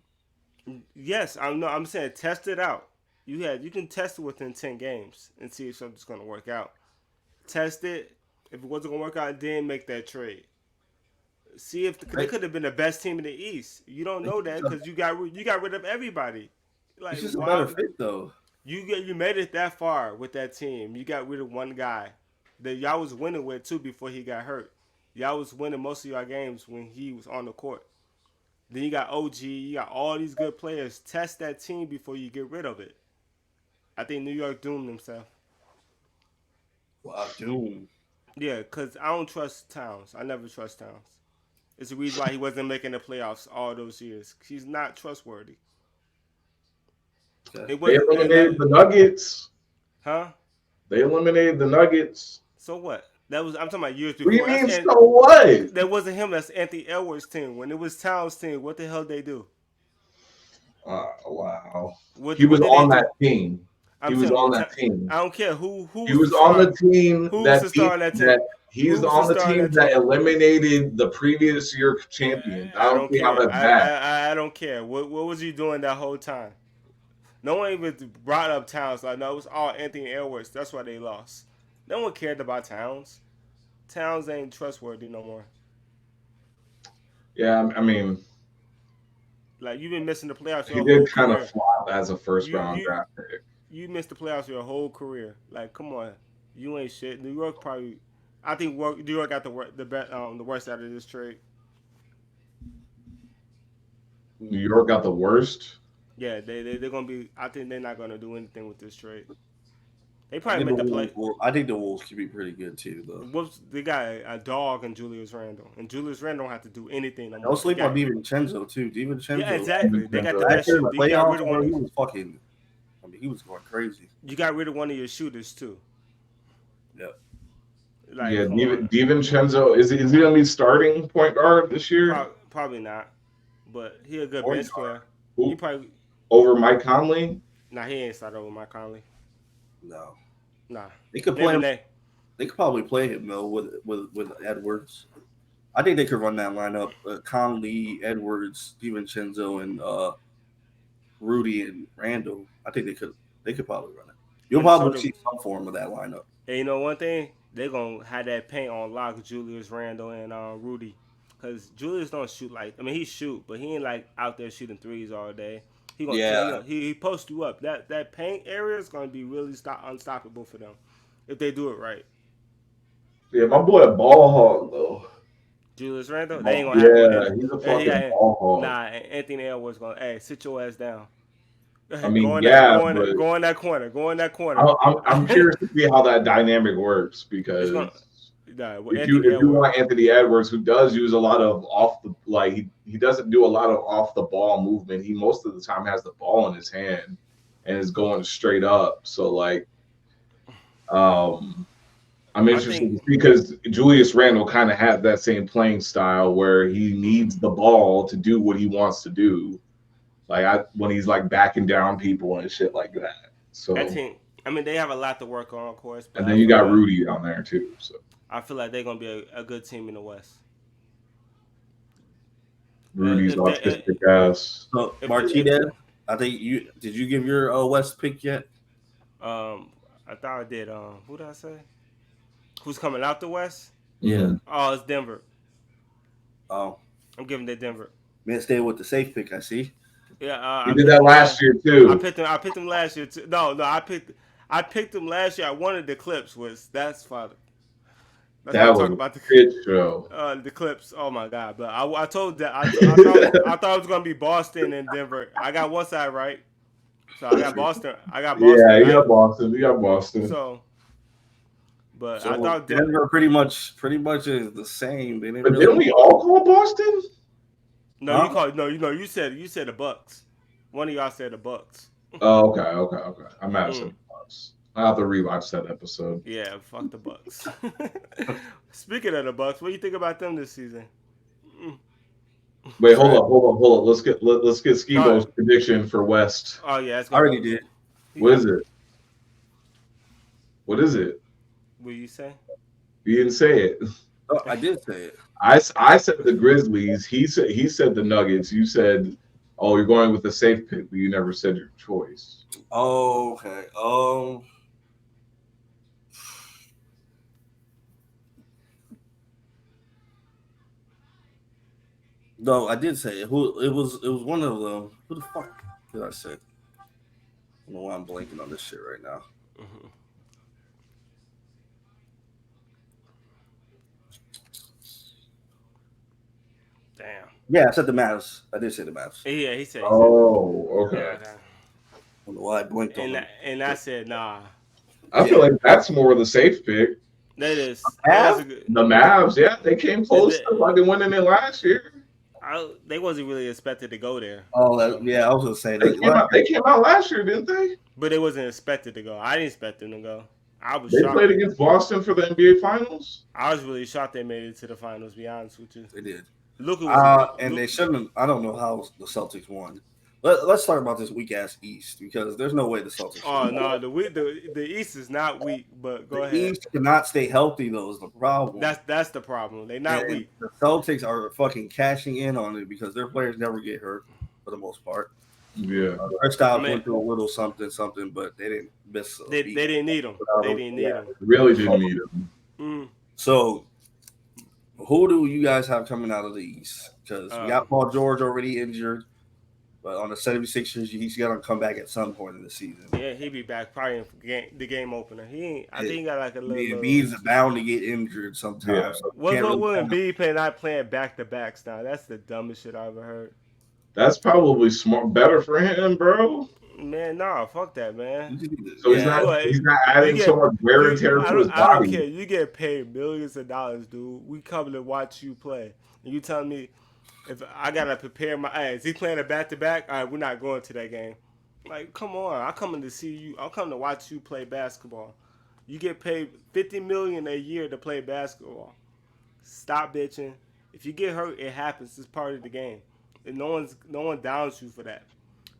Yes, I'm saying test it out. You can test it within 10 games and see if something's gonna work out. Test it. If it wasn't gonna work out, then make that trade. See if they could have been the best team in the East. You don't know that because you got rid of everybody. Like, it's just a better fit though. You made it that far with that team. You got rid of one guy that y'all was winning with too before he got hurt. Y'all was winning most of y'all games when he was on the court. Then you got OG. You got all these good players. Test that team before you get rid of it. I think New York doomed themselves. Wow, doomed. Yeah, because I don't trust Towns. I never trust Towns. It's the reason why he wasn't making the playoffs all those years. He's not trustworthy. They eliminated the Nuggets. Huh? They eliminated the Nuggets. So what? I'm talking about years before. What do you mean, so what? That wasn't him. That's Anthony Edwards' team. When it was Towns' team, what the hell did they do? Wow. He was on that team. He was on that team. I don't care who. He was on the team. Who's the star on that team? He's on the team that eliminated the previous year champion. I don't care how that's bad. I don't care. What was he doing that whole time? No one even brought up Towns. Like, no, it was all Anthony Edwards. That's why they lost. No one cared about Towns. Towns ain't trustworthy no more. Yeah, I mean, like you've been missing the playoffs. He did kind of flop as a first round draft pick. You missed the playoffs your whole career. Like, come on, you ain't shit. New York probably. I think New York got the worst out of this trade. New York got the worst. Yeah, they're gonna be. I think they're not gonna do anything with this trade. They probably make the play. I think the Wolves could be pretty good too, though. Wolves, they got a dog in Julius Randle, and Julius Randle don't have to do anything. Don't sleep on DiVincenzo too. DiVincenzo. Yeah, exactly. They got the best shooter. He was fucking. I mean, he was going crazy. You got rid of one of your shooters too. Yep. Like, yeah, DiVincenzo is he gonna be starting point guard this year? Probably not, but he a good bench player. He probably over Mike Conley. Nah, he ain't start over Mike Conley. No. Nah. They could play him. They could probably play him though with Edwards. I think they could run that lineup: Conley, Edwards, DiVincenzo, and Rudy and Randall. I think they could probably run it. You'll probably see some form of that lineup. And you know one thing, they're gonna have that paint on lock, Julius Randle and Rudy, because Julius don't shoot like. I mean, he shoot, but he ain't like out there shooting threes all day. He gonna he post you up. That paint area is gonna be really unstoppable for them if they do it right. Yeah, my boy a ball hog though. Julius Randle, they ain't gonna have he's a fucking ball hog. Nah, Anthony Edwards gonna sit your ass down. I mean, go in that corner. Go in that corner. I'm curious to see how that dynamic works because if you want Anthony Edwards, who does use a lot of he doesn't do a lot of off the ball movement. He most of the time has the ball in his hand and is going straight up. So I'm interested because Julius Randle kind of had that same playing style where he needs the ball to do what he wants to do. When he's backing down people and shit like that. So they have a lot to work on, of course. And then you got Rudy on there too. So I feel like they're gonna be a good team in the West. Rudy's autistic ass. So Martinez, I think did you give your West pick yet? I thought I did. Who did I say? Who's coming out the West? Yeah. Oh, it's Denver. Oh, I'm giving it Denver. Man, stay with the safe pick. I see. Yeah, you did that last year too. I picked him last year too. No, I picked him last year. I wanted the Clips. That's father. That's that was about the good show. The Clips. Oh my god! But I told that I thought it was gonna be Boston and Denver. I got one side right, so I got Boston. Yeah, you got Boston. You got Boston. So, but I thought Denver pretty much is the same. Didn't we all call Boston? No, you called. No, you said the Bucks. One of y'all said the Bucks. Oh, okay. I might have said the Bucks. I have to rewatch that episode. Yeah, fuck the Bucks. Speaking of the Bucks, what do you think about them this season? Wait, hold up. Let's get Skibo's prediction for West. Oh yeah, I already did. What is it? What is it? What you say? You didn't say it. Oh, I did say it. I said the Grizzlies. He said the Nuggets. You said, oh, you're going with the safe pick, but you never said your choice. Oh, okay. No, I did say it. It was one of them. Who the fuck did I say? I don't know why I'm blanking on this shit right now. Mm-hmm. Damn. Yeah, I said the Mavs. I did say the Mavs. Yeah, he said. Oh, okay. I don't know why I blinked on them. And I said, nah. I feel like that's more of the safe pick. That is. The Mavs, yeah, they came close to like winning it last year. They wasn't really expected to go there. Oh, yeah, I was gonna say they came out last year, didn't they? But they wasn't expected to go. I didn't expect them to go. I was. They shocked. played against Boston for the NBA Finals. I was really shocked they made it to the finals. To be honest with you, they did. They shouldn't. I don't know how the Celtics won. Let's talk about this weak ass East because there's no way the Celtics. Oh no, the East is not weak, but go ahead. The East cannot stay healthy though. Is the problem. That's the problem. They're not weak. The Celtics are fucking cashing in on it because their players never get hurt for the most part. Yeah, their style went through a little something, but they didn't miss. They didn't need them. They didn't need them. Really didn't need them. So, who do you guys have coming out of the East? Because we got Paul George already injured. But on the 76ers, he's got to come back at some point in the season. Yeah, he'll be back probably in the game opener. I think he got like a little. Embiid's bound to get injured sometimes. Yeah. So what's Embiid not playing back-to-backs now? That's the dumbest shit I ever heard. That's probably better for him, bro. Man, nah, fuck that, man. So he's not adding so much wear and tear to his body. I don't care. You get paid millions of dollars, dude. We come to watch you play. And you tell me, if I gotta prepare my is he playing a back-to-back? All right, we're not going to that game. Like, come on. I'm coming to see you. I'm coming to watch you play basketball. You get paid $50 million a year to play basketball. Stop bitching. If you get hurt, it happens. It's part of the game. And no one downs you for that.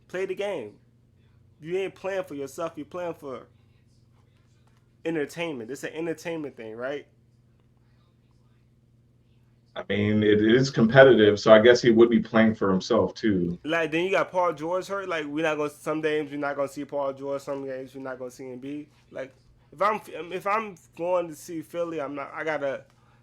Play the game. You ain't playing for yourself. You're playing for entertainment. It's an entertainment thing, right? I mean, it is competitive, so I guess he would be playing for himself too. Like then you got Paul George hurt. Like some games we're not gonna see Paul George. Some games we're not gonna see Embiid. Like if I'm going to see Philly, I gotta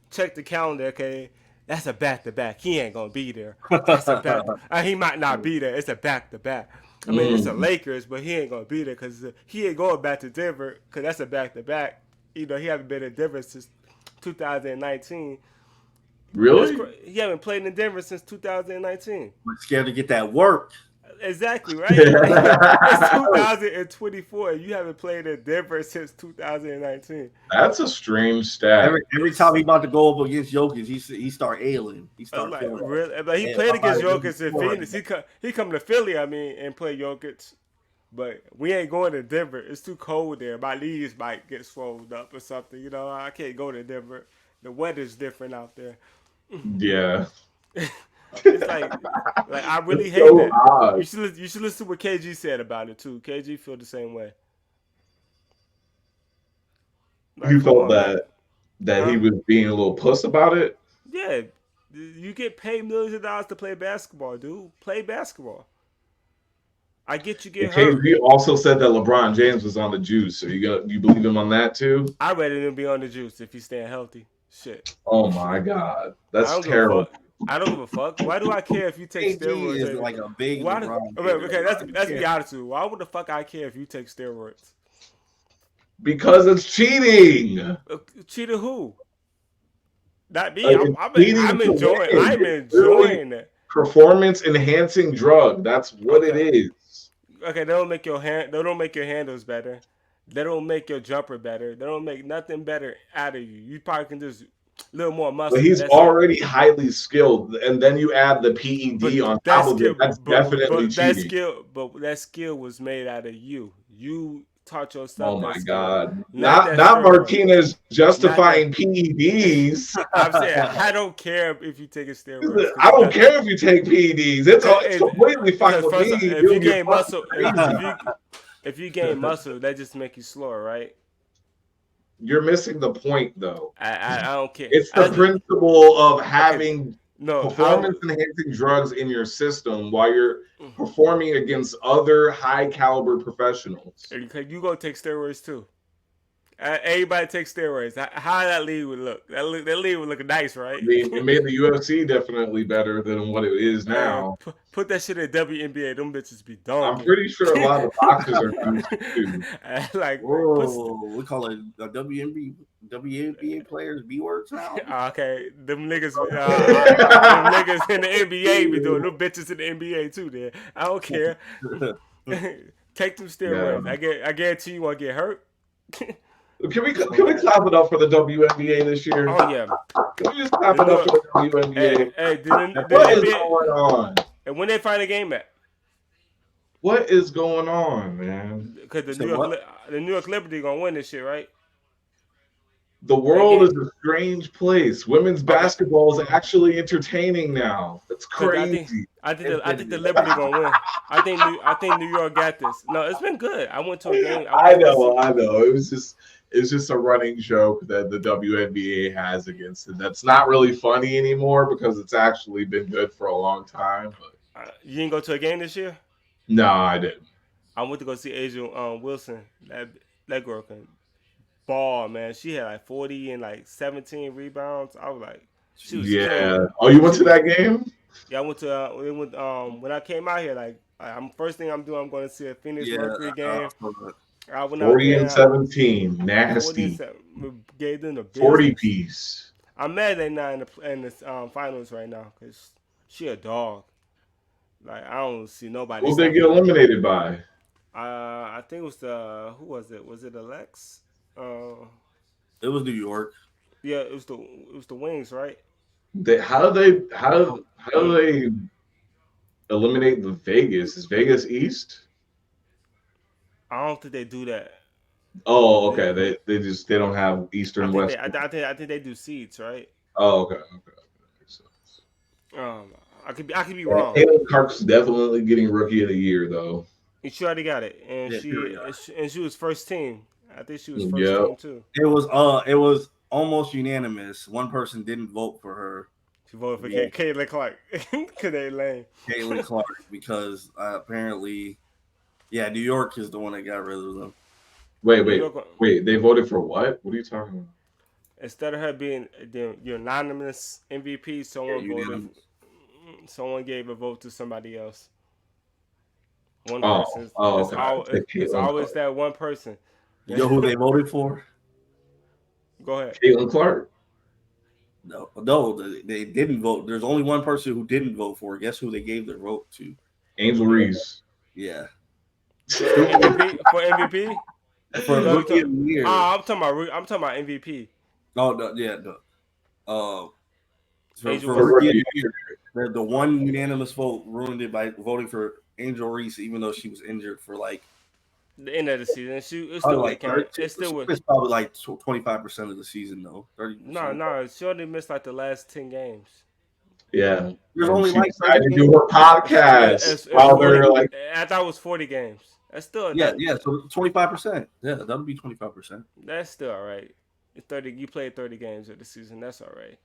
check the calendar. Okay, that's a back-to-back. He ain't gonna be there. That's a back. He might not be there. It's a back-to-back. I mean, it's the Lakers, but he ain't gonna be there because he ain't going back to Denver because that's a back-to-back. You know, he haven't been in Denver since 2019. Really? He haven't played in Denver since 2019. We're scared to get that work. Exactly, right? It's 2024. You haven't played in Denver since 2019. That's a strange stat. Every time he about to go up against Jokic, he start ailing. He start really? But he played against Jokic in Phoenix. He come to Philly, and play Jokic. But we ain't going to Denver. It's too cold there. My knees might get swollen up or something. You know, I can't go to Denver. The weather's different out there. Yeah. It's like I really hate that. Odd. You should listen to what KG said about it too. KG feel the same way. Like, you felt that he was being a little puss about it? Yeah. You get paid millions of dollars to play basketball, dude. Play basketball. I get you get hurt. KG also said that LeBron James was on the juice. So you believe him on that too? I'd rather him be on the juice if he's staying healthy. Shit. Oh my God. That's terrible. I don't give a fuck. Why do I care if you take steroids? Is like a big okay, let's be honest with you. Why would the fuck I care if you take steroids? Because it's cheating. Cheating who? Not me. I'm enjoying it. Performance enhancing drug. That's what it is. Okay, they don't make your handles better. They don't make your jumper better. They don't make nothing better out of you. You probably can just a little more muscle. But he's already highly skilled, and then you add the PED on top of it. That's definitely cheating. That skill was made out of you. You taught your stuff. Oh my that's God! not Not steroid. Martinez justifying PEDs. I'm saying I don't care if you take a steroids. I don't care if you take PEDs. It's completely fine with First, me. if you Dude, you're gain fucking muscle, crazy. if you gain muscle, that just make you slower, right? You're missing the point, though. I don't care. It's the principle of okay, having performance enhancing drugs in your system while you're performing against other high caliber professionals. You go take steroids too. Everybody takes steroids. How that league would look? That league would look nice, right? I mean, it made the UFC definitely better than what it is now. Put that shit in WNBA. Them bitches be donkey. I'm pretty sure a lot of boxers are too. Like, whoa, we call it WNBA players B words now. Okay, them niggas in the NBA be doing them bitches in the NBA too. Then I don't care. Take them steroids. Yeah. I guarantee you won't get hurt. Can we clap it up for the WNBA this year? Oh yeah. Can we just clap it up for the WNBA? What is going on? And when they find a game at? What is going on, man? Because the New York Liberty gonna win this shit, right? The world is a strange place. Women's basketball is actually entertaining now. That's crazy. I think the Liberty gonna win. I think New York got this. No, it's been good. I went to a game. I know. It's just a running joke that the WNBA has against it. That's not really funny anymore because it's actually been good for a long time. But you didn't go to a game this year? No, I didn't. I went to go see Asia Wilson. That girl can ball, man. She had like 40 and like 17 rebounds. I was like, she was killing. Oh, you went to that game? Yeah, I went to. When I came out here, like, first thing I'm doing, I'm going to see a Phoenix Mercury game. 40 and 17, nasty. Gave them the 40 piece. I'm mad they're not in the finals right now because she a dog. Like, I don't see nobody. Who they get eliminated by? I think it was who was it? Was it Alex? It was New York. Yeah, it was the Wings, right? How do they eliminate the Vegas? Is Vegas East? I don't think they do that. Oh, okay. They don't have Eastern West. I think they do seeds, right? Oh, okay. I could be wrong. Caitlin Clark's definitely getting Rookie of the Year though. She already got it, and she was first team. I think she was first team too. It was almost unanimous. One person didn't vote for her. She voted for Caitlin Clark because they lame. Caitlin Clark because apparently, New York is the one that got rid of them. Wait. They voted for what? What are you talking about? Instead of her being the unanimous MVP, someone gave a vote to somebody else. One person. It's always that one person. You know who they voted for? Go ahead. Caitlin Clark. No, they didn't vote. There's only one person who didn't vote for. Guess who they gave their vote to? Angel Reese. Yeah. For MVP? For Rookie of the Year. I'm talking about MVP. Oh no, yeah, no. For Rookie of the Year. The one unanimous vote ruined it by voting for Angel Reese, even though she was injured for like the end of the season. It's still like it's probably like 25% of the season though. 30%. No, she only missed like the last 10 games. Yeah, there's only like I to do her podcast while they're like. I thought it was 40 games. That's still So 25%. Yeah, that'll be 25%. That's still all right. 30. You played 30 games of the season. That's all right.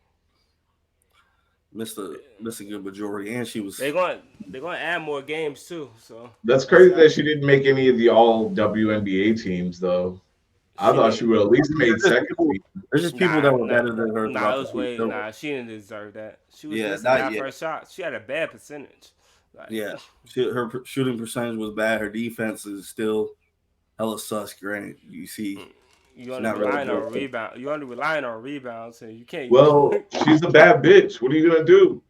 Missed a good majority, and she was. They're going to add more games too. So that's crazy that she didn't make any of the all WNBA teams though. I thought she would at least made second. There's just people that were better than her. She didn't deserve that. She was missing that first shot. She had a bad percentage. Her shooting percentage was bad. Her defense is still hella sus. Granted, you see. You only relying on rebound. You only relying on rebounds, and you can't. Well, she's a bad bitch. What are you gonna do?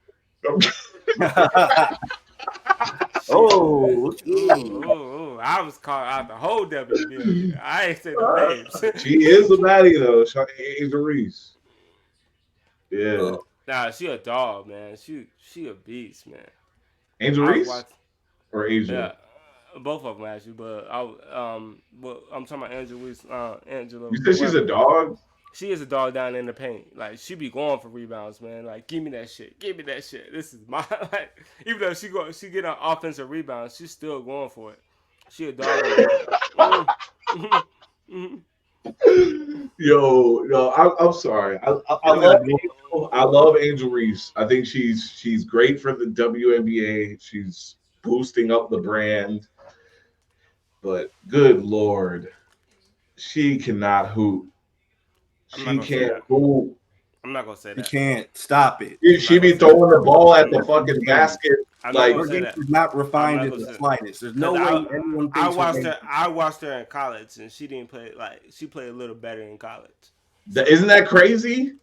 I was caught out the whole WNBA. I ain't said the names. She is a baddie though. Angel Reese. Yeah. Nah, she a dog, man. She a beast, man. Angel Reese or Angel? both of them actually, but I'm talking about Angela You said she's a Weber. dog. She is a dog down in the paint. Like she be going for rebounds, man. Like give me that shit. Give me that shit. This is my like. Even though she get an offensive rebound, she's still going for it. She a dog in the paint. Yo, I'm sorry. I love Angel. I love Angel Reese. I think she's great for the WNBA. She's boosting up the brand. But good lord, she cannot hoop. I'm not She gonna say can't that. hoop. I'm not gonna say You that. can't stop it. She, I'm not she gonna be say that. throwing the ball at I'm the not. fucking basket I'm not gonna like Her say game that. is not I'm refined not in gonna the say that. slightest. There's Cause no way anyone I thinks her watched game. her. I watched her in college, and she didn't play like she played a little better in college. So Isn't that crazy?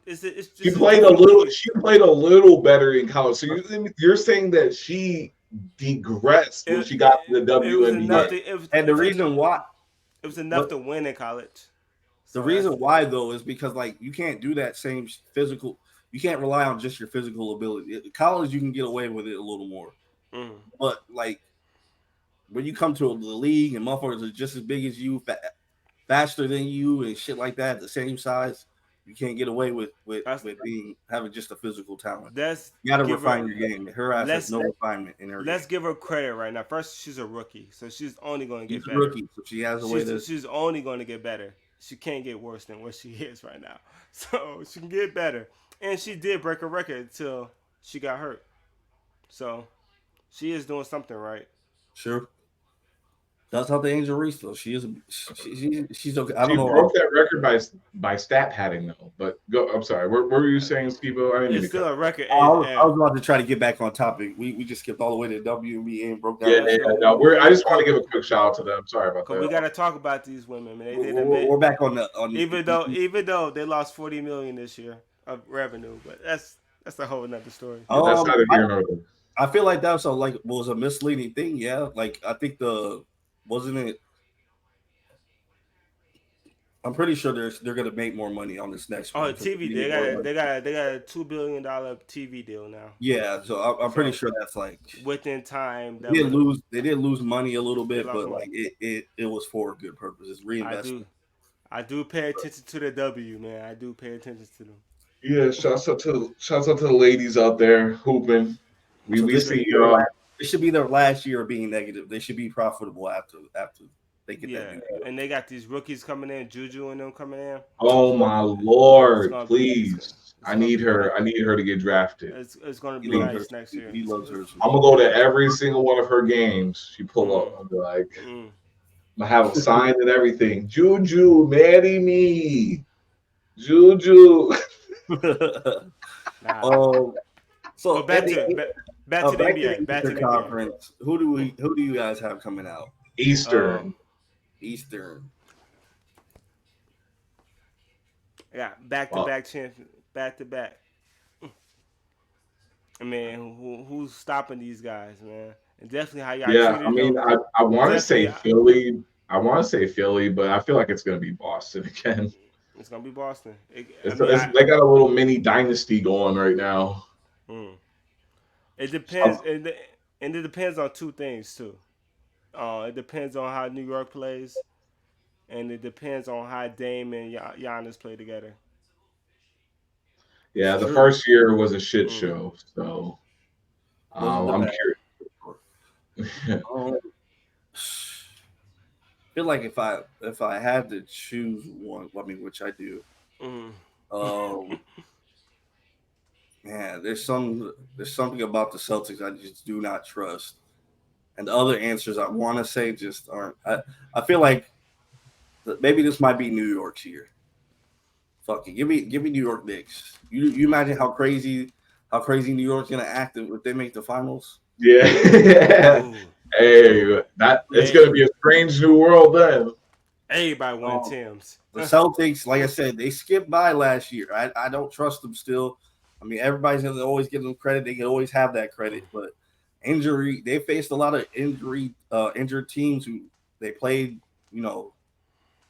it's She just a played a different little. league. She played a little better in college. So you're saying that she degressed when It, she got to it, the it was enough WNBA? to And the reason why, it was enough what to win in college. the So reason that's why though is because like you can't do that same physical. You can't rely on just your physical ability. At college, you can get away with it a little more, mm, but like when you come to the league and motherfuckers are just as big as you, faster than you, and shit like that, the same size, you can't get away with that's being having just a physical talent. let's You got to give her refine your game. Her ass has let's no refinement in her let's game. give her credit right now. First, she's a rookie, so she's only going to She's get a better. rookie, so she has a way She's to. she's only going to get better. She can't get worse than what she is right now. So she can get better, and she did break a record until she got hurt. So she is doing something right. Sure. That's how the Angel Reese though. She is. She's okay. I don't She know. broke that record by stat padding though. But go. I'm sorry. What were you saying, Skibo? I didn't mean It's to cut. still a record, I was about to try to get back on topic. We just skipped all the way to WNBA and broke down Yeah, that yeah. shit. No, I just want to give a quick shout out to them. Sorry about cause we that. gotta talk about these women. Man. They We're, did we're, we're back on the even though they lost 40 million this year of revenue, but that's a whole nother story. Yeah, that's um. neither here nor there. I feel like that was a misleading thing. Yeah, like I think the wasn't it. I'm pretty sure they're gonna make more money on this next one Oh, because TV. They got a $2 billion TV deal now. yeah. So I'm pretty So sure that's like within time, they did lose. They did lose money a little they bit, lost but money. like it was for a good purpose. It's I do reinvestment. I do pay attention to the W, man. I do pay attention to them. Yeah, shouts out to the ladies out there hooping. We So we this should see be their last. This should be their last year of being negative. They should be profitable after they get that Yeah, new deal. and they got these rookies coming in, Juju and them coming in. Oh So my it's lord, gonna be please. it's gonna be nice. I need her to get drafted. It's gonna He be loves her. nice next year. He loves her. I'm gonna go to every single one of her games. She pull Mm, up. I'll be like, mm. I have a sign and everything. Juju, marry me. Juju. Nah. um. So But at the back to the back to the NBA. Back to Eastern the NBA. Conference. Who do you guys have coming out? Um, Eastern. Eastern. I got back to Well, back champion, back to back. I mean, who's stopping these guys, man? And definitely how y'all yeah, I treated mean, them. I want to say Definitely, Philly. I want to say Philly, but I feel like it's gonna be Boston again. it's gonna be Boston. They got a little mini dynasty going right now. Mm. It depends, So, and it depends on two things too. It depends on how New York plays, and it depends on how Dame and Giannis play together. It's yeah, the true. first year was a shit Mm. show. So Wasn't the I'm best. curious. Um, feel like if I had to choose one, I mean, which I do. Mm. Um, man, there's something about the Celtics I just do not trust, and the other answers I want to say just aren't. I feel like maybe this might be New York's year. Fuck it, give me New York Knicks. You imagine how crazy New York's gonna act if they make the finals. Yeah. Ooh. Hey, that it's Hey, gonna be a strange new world then. everybody win Um, Tim's. The Celtics, like I said, they skipped by last year. I don't trust them still. I mean, everybody's gonna always give them credit. They can always have that credit, but injury, they faced a lot of injured teams who they played, you know,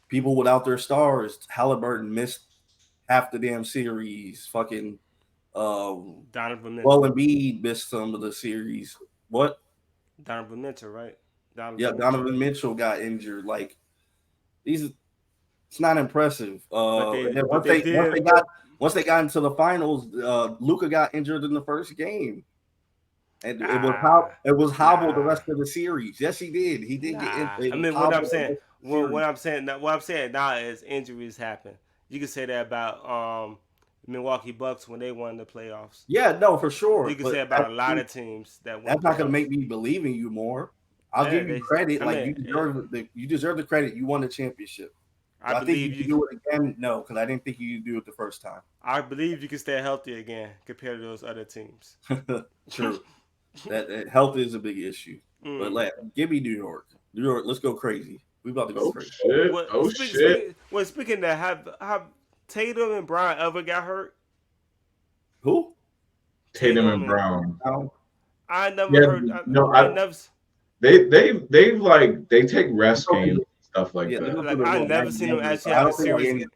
people without their stars. Halliburton missed half the damn series. Fucking Donovan Mitchell. Embiid missed some of the series. What? Donovan Mitchell, right? Donovan Mitchell got injured. Like it's not impressive. And then once they got into the finals, Luka got injured in the first game. And it was hobbled the rest of the series. Yes, he did. He did get injured. I mean, what I'm saying now is injuries happen. You can say that about Milwaukee Bucks when they won the playoffs. Yeah, no, for sure. You can say about a lot of teams that won. That's not going to make me believe in you more. I'll give you credit. You deserve the credit. You won the championship. I think you can do it again. No, because I didn't think you could do it the first time. I believe you can stay healthy again compared to those other teams. True. that health is a big issue. But give me New York. New York, let's go crazy. We about to go crazy. Shit. Speaking of have Tatum and Brown ever got hurt? Who? Tatum and Brown. I never heard. They take rest games and stuff like that. Like I never seen them actually have a serious.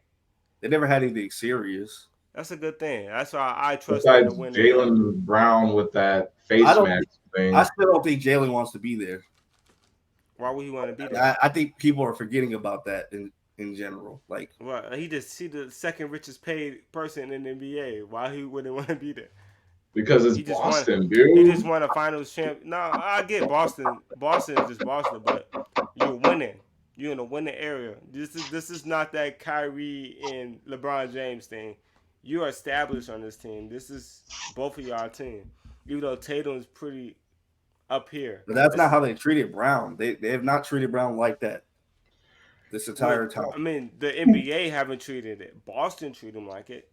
They never had anything serious. That's a good thing. That's why I trust them to win. Jaylen Brown with that face mask thing. I still don't think Jaylen wants to be there. Why would he want to be there? I think people are forgetting about that in general. Like, well, he the second richest paid person in the NBA. Why he wouldn't want to be there? Because it's Boston, dude. He just won a finals champ. No, I get Boston. Boston is just Boston, but you're winning. You're in a winning area. This is not that Kyrie and LeBron James thing. You are established on this team. This is both of y'all team. Even though Tatum's pretty up here. But that's not how they treated Brown. They have not treated Brown like that this entire time. I mean, the NBA haven't treated it. Boston treated him like it.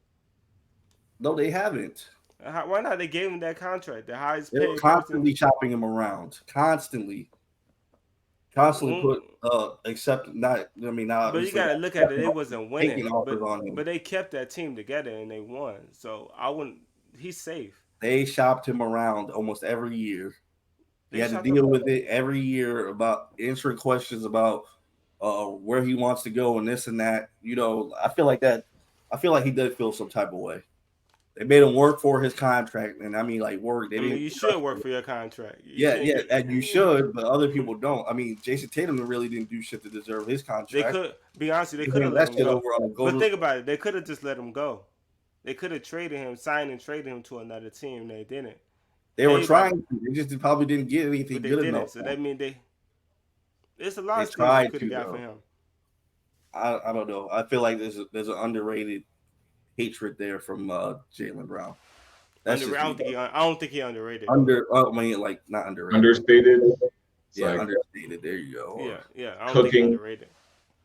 No, they haven't. Why not? They gave him that contract, the highest paid. They were constantly chopping him around. Constantly put except not. I mean, not. But you gotta look at it. It wasn't winning, but they kept that team together and they won. So I wouldn't. He's safe. They shopped him around almost every year. He had to deal with it every year about answering questions about where he wants to go and this and that. You know, I feel like he did feel some type of way. They made him work for his contract, and I mean, like work. You should work for your contract. And you should, but other people don't. I mean, Jason Tatum really didn't do shit to deserve his contract. They could be honest. They could have let him go. But think about it. They could have just let him go. They could have traded him, signed and traded him to another team. They didn't. They were trying to. They just probably didn't get anything good enough. So that means there's a lot of stuff they could have got for him. I don't know. I feel like there's an underrated hatred there from Jaylen Brown. I don't think he underrated. Not underrated. Understated. Understated. There you go. Yeah. I don't think he's underrated.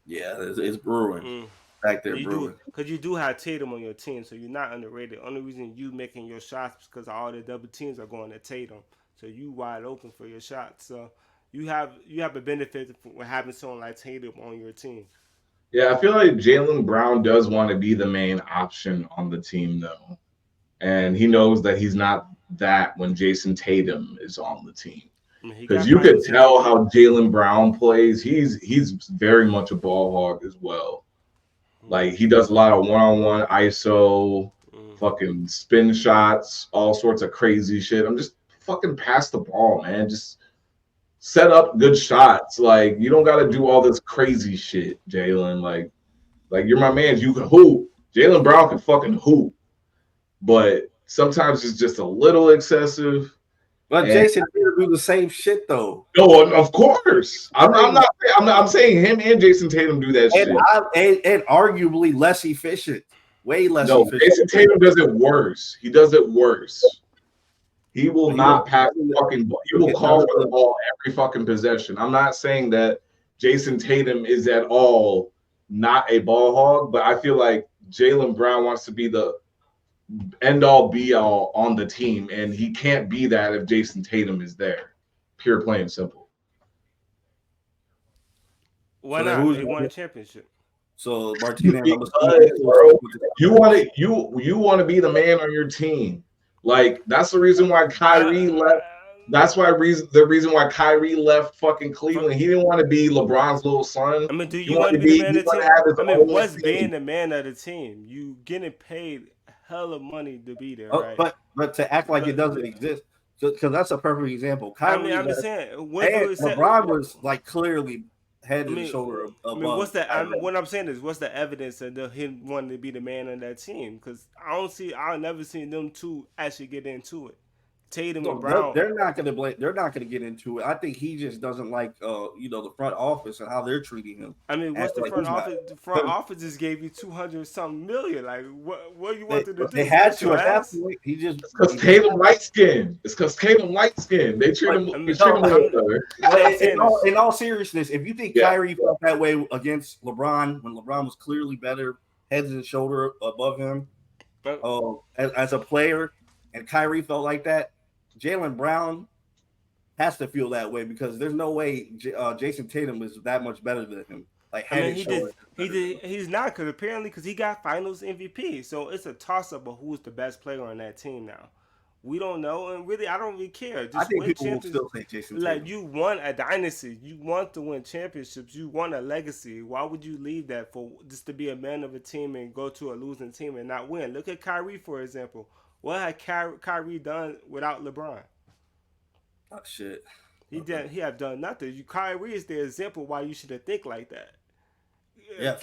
Yeah, it's brewing. Back there brewing. Because you do have Tatum on your team, so you're not underrated. The only reason you making your shots is because all the double teams are going to Tatum. So you wide open for your shots. So you have a benefit for having someone like Tatum on your team. Yeah, I feel like Jaylen Brown does want to be the main option on the team, though. And he knows that he's not that when Jason Tatum is on the team. Because you could tell how Jaylen Brown plays. He's very much a ball hog as well. Like, he does a lot of one-on-one ISO, fucking spin shots, all sorts of crazy shit. I'm just fucking pass the ball, man. Just set up good shots. Like, you don't got to do all this crazy shit, Jaylen. Like you're my man. You can hoop. Jaylen Brown can fucking hoop. But sometimes it's just a little excessive. But Jason Tatum do the same shit though. No, of course. I'm saying him and Jason Tatum do that shit. And arguably less efficient. Way less efficient. Jason Tatum does it worse. He does it worse. He will not pass the fucking ball. He will call for the ball every fucking possession. I'm not saying that Jason Tatum is at all not a ball hog, but I feel like Jaylen Brown wants to be the end all be all on the team, and he can't be that if Jason Tatum is there. Pure, plain, simple. Why not? He won a championship. So Martinez, you want to be the man on your team. Like, that's the reason why Kyrie left. That's the reason why Kyrie left fucking Cleveland. He didn't want to be LeBron's little son. I mean, do you want to be the man of the team? I mean, what's being the man of the team? You getting paid hella money to be there, right? But to act like it doesn't exist. because that's a perfect example. Kyrie, I'm just saying. LeBron was like clearly head and shoulder above. What's that? What I'm saying is, what's the evidence of him wanting to be the man on that team? Because I'll never seen them two actually get into it. Tatum and Brown. They're not going to blame. They're not going to get into it. I think he just doesn't like, the front office and how they're treating him. I mean, what's the front office? The front office just gave you 200-something million. Like, what you wanted to do? They had to at that point. He just because Tatum light skin. It's because Tatum light skin. They treat him. In all seriousness, if you think Kyrie felt that way against LeBron when LeBron was clearly better, heads and shoulder above him, as a player, and Kyrie felt like that, Jaylen Brown has to feel that way because there's no way Jason Tatum is that much better than him. Like, he's not because he got Finals MVP. So it's a toss up of who's the best player on that team now. We don't know, and really, I don't really care. I think people will still say Jason Tatum. Like, you won a dynasty, you want to win championships, you won a legacy. Why would you leave that for just to be a man of a team and go to a losing team and not win? Look at Kyrie, for example. What had Kyrie done without LeBron? Oh, shit. He have done nothing. Kyrie is the example why you shouldn't think like that. Yeah,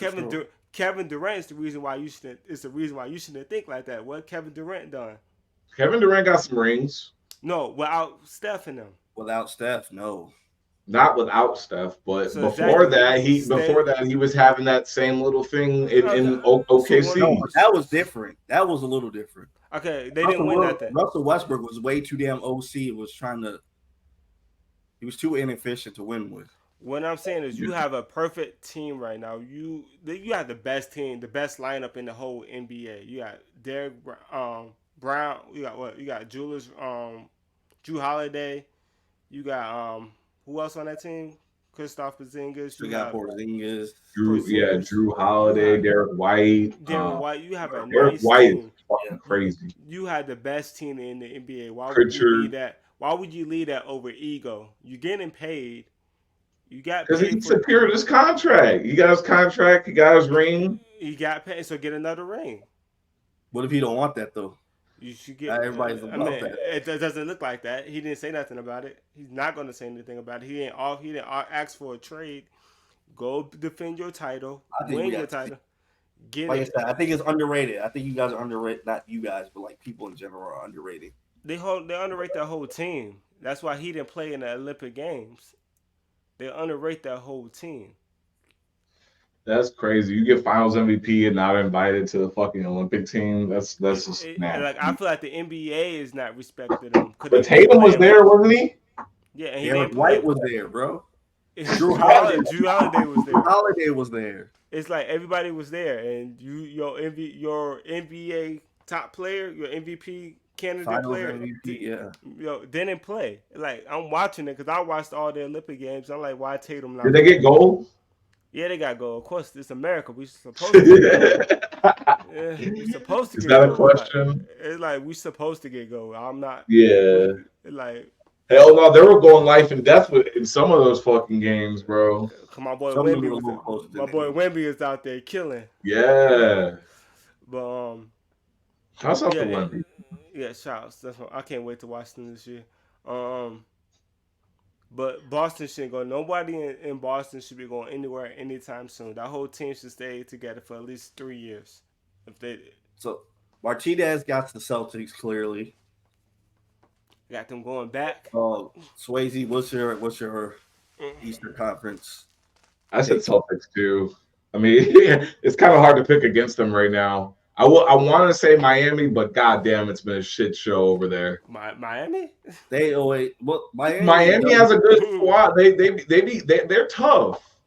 Kevin Durant is the reason why you shouldn't think like that. What Kevin Durant done? Kevin Durant got some rings. No, without Steph and them. Without Steph, no. Not without Steph, but before that he was having that same little thing in OKC. No, that was different. That was a little different. Okay, they didn't win nothing. Russell Westbrook was way too damn OC. He was too inefficient to win with. What I'm saying is, you have a perfect team right now. You have the best team, the best lineup in the whole NBA. You got Derek Brown. You got what? You got Julius, Drew Holiday. You got who else on that team? Kristaps Porzingis. You got Porzingis. Drew Holiday, Derek White. White. You have a Derek White is fucking crazy. You had the best team in the NBA. Why would you leave that? Why would you leave that over ego? You're getting paid. You got because he secured his contract. He got his contract. He got his ring. He got paid, so get another ring. What if he don't want that though? You should get. Everybody's about that. It doesn't look like that. He didn't say nothing about it. He's not going to say anything about it. He didn't ask for a trade. Go defend your title. Win your title. Like I said, I think it's underrated. I think you guys are underrated. Not you guys, but like people in general are underrated. They underrate that whole team. That's why he didn't play in the Olympic Games. They underrate that whole team. That's crazy. You get Finals MVP and not invited to the fucking Olympic team. That's just nasty. Like, I feel like the NBA is not respecting him. But Tatum was there, wasn't he? Yeah, and Derek White was there, bro. Drew Holiday was there. Holiday was there. It's like everybody was there, and your NBA top player, your MVP candidate Finals player, MVP, didn't play. Like, I'm watching it because I watched all the Olympic games. I'm like, why Tatum not? Did they get gold? Yeah, they got gold. Of course, it's America. We supposed to get gold. We supposed to get gold. Is that a question? It's like we supposed to get gold. I'm not. Yeah. Like, hell no, they were going life and death in some of those fucking games, bro. My boy Wnba is out there killing. Yeah. But how's up for Wnba? Yeah, shouts. I can't wait to watch them this year. But Boston shouldn't go. Nobody in Boston should be going anywhere anytime soon. That whole team should stay together for at least 3 years. So Martinez got the Celtics clearly. Got them going back. Swayze, what's your Eastern Conference? I said Celtics too. I mean, it's kind of hard to pick against them right now. I want to say Miami, but goddamn, it's been a shit show over there. Miami? Miami has a good squad. They're tough,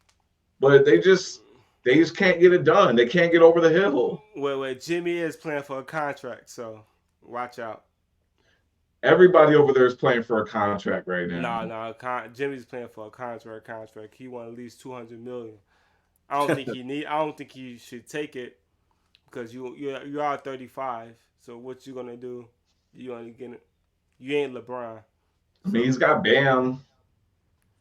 but they just can't get it done. They can't get over the hill. Wait, Jimmy is playing for a contract, so watch out. Everybody over there is playing for a contract right now. No, Jimmy's playing for a contract. He won at least $200 million. I don't think he should take it. Because you are 35, so what you gonna do? You ain't LeBron. I mean, he's got Bam.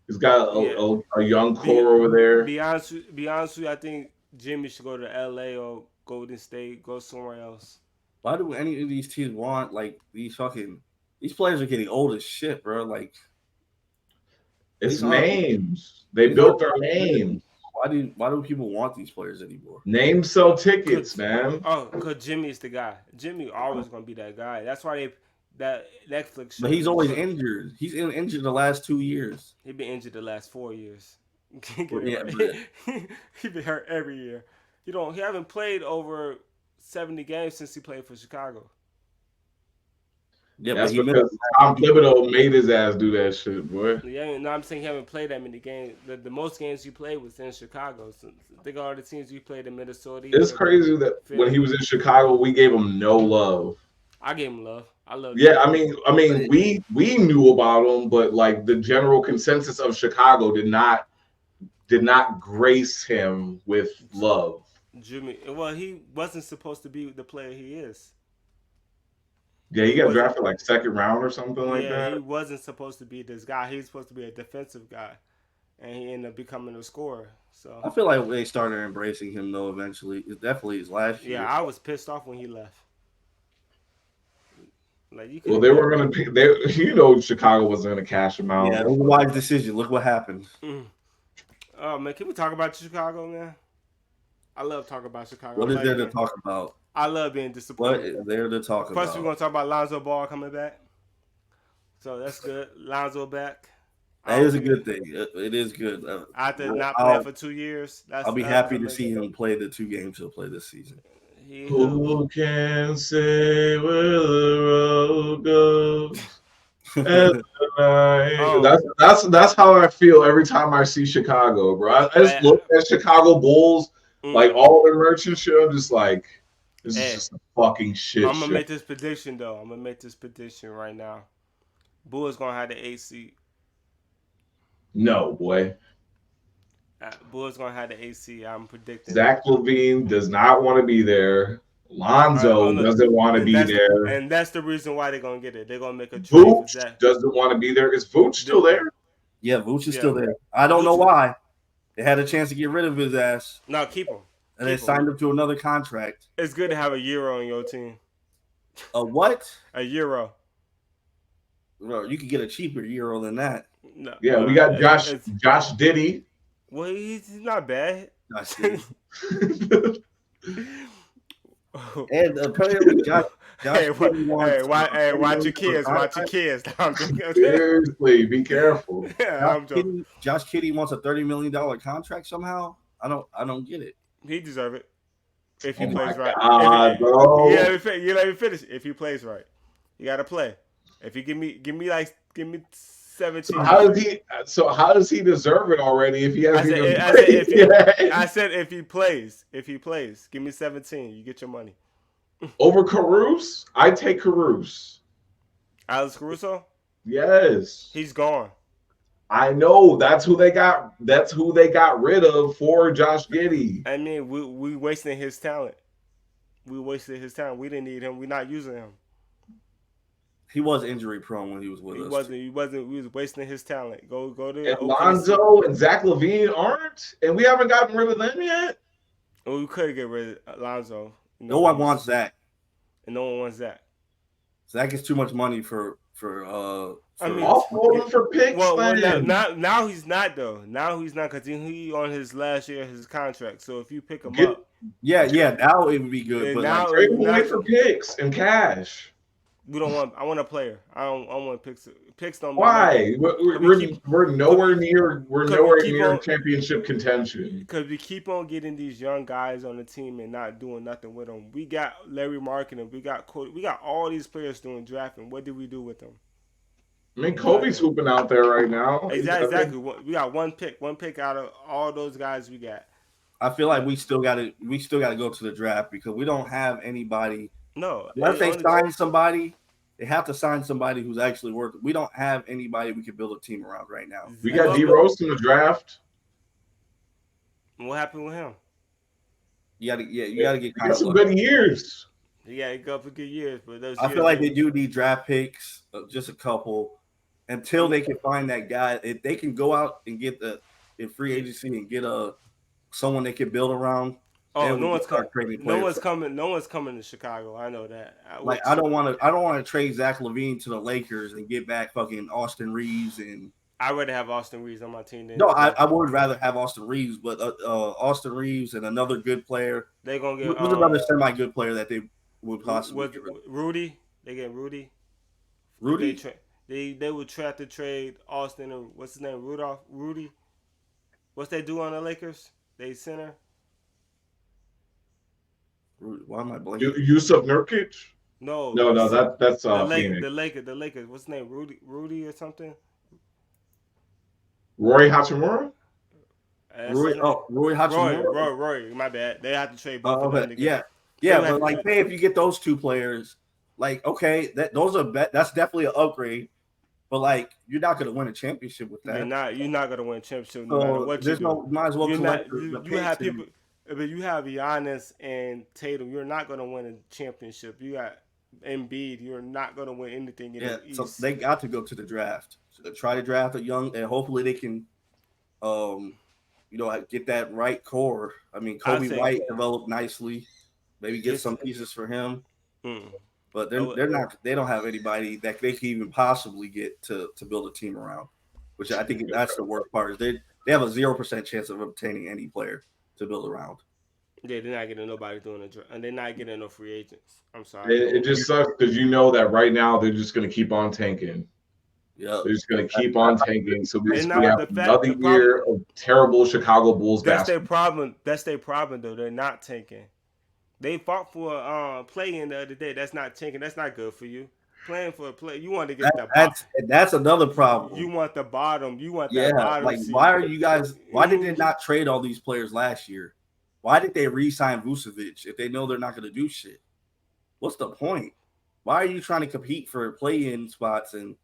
He's got a young core over there. Be honest with you, I think Jimmy should go to LA or Golden State, go somewhere else. Why do any of these teams want like these fucking These players are getting old as shit, bro. Like, it's names. They built their names. Why do people want these players anymore? Names sell tickets, man. Oh, because Jimmy's the guy. Jimmy always gonna be that guy. That's why that Netflix show. But he's always injured. He's injured the last 2 years. He's been injured the last 4 years. Yeah, He's been hurt every year. He haven't played over 70 games since he played for Chicago. Yeah, that's because Tom Thibodeau made his ass do that shit, boy. Yeah, no, I'm saying he haven't played that many games. The most games he played was in Chicago. So think of all the teams he played in Minnesota. It's crazy that when he was in Chicago, we gave him no love. I gave him love. I love. Yeah, I mean, we knew about him, but like the general consensus of Chicago did not grace him with love. Jimmy, well, he wasn't supposed to be the player he is. Yeah, he got drafted like second round or something like that. Yeah, he wasn't supposed to be this guy. He was supposed to be a defensive guy, and he ended up becoming a scorer. So I feel like they started embracing him though. Eventually, it's definitely his last year. Yeah, I was pissed off when he left. Like they were gonna pick. Chicago wasn't gonna cash him out. Yeah, it was a wise decision. Look what happened. Oh man, can we talk about Chicago, man? I love talking about Chicago. What is there to talk about? I love being disappointed. What is there to talk about? First, we're gonna talk about Lonzo Ball coming back. So that's good. Lonzo back. That is a good thing. It is good. After not playing for 2 years, I'll be happy to see him play the 2 games he'll play this season. Who can say where the road goes? That's how I feel every time I see Chicago, bro. I just look at Chicago Bulls, like all their merchant shit. I'm just like, this is just a fucking shit. I'm gonna make this prediction though. I'm gonna make this prediction right now. Bulls gonna have the 8th seed. No, boy. Bulls gonna have the 8th seed. I'm predicting. Zach LaVine does not want to be there. Lonzo doesn't want to be there. And that's the reason why they're going to get it. They're going to make a trade for Zach. Doesn't want to be there. Is Vooch still there? Yeah, Vooch is still there. I don't know why. They had a chance to get rid of his ass. No, keep him. And they signed him to another contract. It's good to have a Euro on your team. A what? A Euro. Bro, you could get a cheaper Euro than that. No, yeah, we got Josh Diddy. Well, he's not bad. Josh Diddy. And apparently, Josh watch your kids. Watch your kids. Seriously, be careful. Josh Kiddey wants a $30 million contract somehow. I don't get it. He deserves it if he plays right. Bro. You let me finish. If he plays right, you gotta play. If you give me 17. So how does he deserve it already if he hasn't I said if he plays, give me 17. You get your money. Over Caruso? I take Caruso. Alex Caruso? Yes. He's gone. I know. That's who they got rid of for Josh Giddey. I mean, we wasting his talent. We wasted his talent. We didn't need him. We're not using him. He was injury prone when he was with us. He wasn't. We was wasting his talent. Go to. And Lonzo and Zach LaVine aren't, and we haven't gotten rid of them yet. Well, we could get rid of Lonzo. No one wants Zach. And no one wants Zach. Zach is too much money for offload him for picks. Well, now he's not though. Now he's not because he on his last year of his contract. So if you pick him up, yeah, now it would be good. But now trade him away for picks and cash. We don't want. I want a player. I want picks. Picks don't. Why? We're nowhere near. We're nowhere near championship contention. Because we keep on getting these young guys on the team and not doing nothing with them. We got Larry Markkinen. We got all these players doing drafting. What did we do with them? I mean, Kobe's hooping out there right now. Exactly. We got one pick out of all those guys we got. I feel like we still got to go to the draft because we don't have anybody. No. Unless they sign somebody, they have to sign somebody who's actually worth it. We don't have anybody we can build a team around right now. We got D Rose in the draft. What happened with him? You gotta get kind of some good years. Yeah, he got for good years, but I feel like they do need draft picks, just a couple, until they can find that guy. If they can go out and get in free agency and get someone they can build around. Oh, no one's coming. No one's coming. No one's coming to Chicago. I know that. Like I don't want to trade Zach LaVine to the Lakers and get back fucking Austin Reeves and. I'd rather have Austin Reeves on my team. No, I would rather have Austin Reeves, but Austin Reeves and another good player. They're gonna get another semi-good player that they would possibly get Rudy. They get Rudy. Rudy. They would try to trade Austin and what's his name, Rudy. What's they do on the Lakers? They center. Why am I blanking? Yusuf Nurkic? No, that's the Phoenix. The Lakers. What's his name? Rudy or something? Roy Hachimura? Roy Hachimura. Roy, my bad. They have to trade both of them. Yeah, but like, hey, if you get those two players, like, okay, that's definitely an upgrade. But like, you're not gonna win a championship with that. You're not gonna win a championship no matter what you do. Might as well collect you have people, but you have Giannis and Tatum. You're not gonna win a championship. You got Embiid. You're not gonna win anything in the East. So they got to go to the draft. So try to draft a young, and hopefully they can, get that right core. I mean, Kobe White developed nicely. Maybe get some pieces for him. But they're not. They don't have anybody that they can even possibly get to build a team around. Which I think that's the worst part. Is they have a 0% chance of obtaining any player to build around. Yeah, they're not getting nobody doing it, and they're not getting no free agents. I'm sorry. It just sucks because you know that right now they're just going to keep on tanking. Yeah, they're just going to keep on tanking. So we have another year of terrible Chicago Bulls basketball. That's their problem, though. They're not tanking. They fought for play-in the other day. That's not tanking. That's not good for you. Playing for a play, you want to get the bottom. That's another problem. You want the bottom. You want that bottom. Like, why are you guys? Why did they not trade all these players last year? Why did they re-sign Vucevic if they know they're not going to do shit? What's the point? Why are you trying to compete for play-in spots and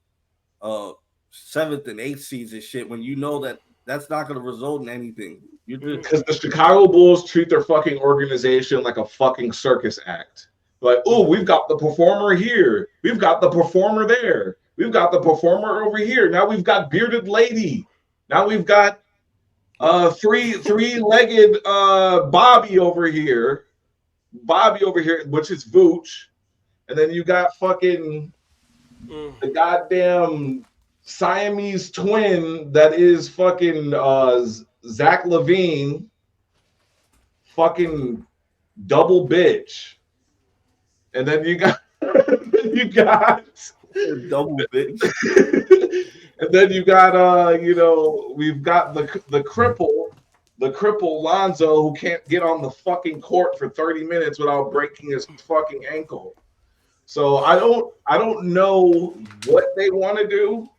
7th and 8th seeds and shit when you know that that's not going to result in anything? Because the Chicago Bulls treat their fucking organization like a fucking circus act. Like, oh, we've got the performer here. We've got the performer there. We've got the performer over here. Now we've got bearded lady. Now we've got three-legged Bobby over here, which is Vooch, and then you got fucking the goddamn Siamese twin that is fucking Zach LaVine, fucking double bitch, and then you got double bitch. And then you got we've got the cripple Lonzo who can't get on the fucking court for 30 minutes without breaking his fucking ankle. So I don't know what they want to do,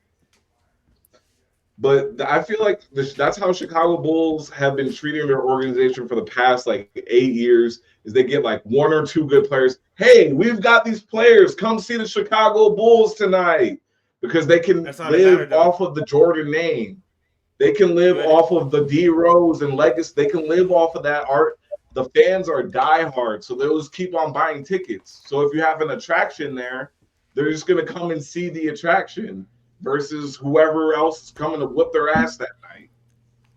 but I feel like that's how Chicago Bulls have been treating their organization for the past like 8 years. Is they get like 1 or 2 good players. Hey, we've got these players. Come see the Chicago Bulls tonight. Because they can live off of the Jordan name. They can live off of the D Rose and legacy. They can live off of that art. The fans are diehard, so they'll just keep on buying tickets. So if you have an attraction there, they're just going to come and see the attraction versus whoever else is coming to whip their ass that night.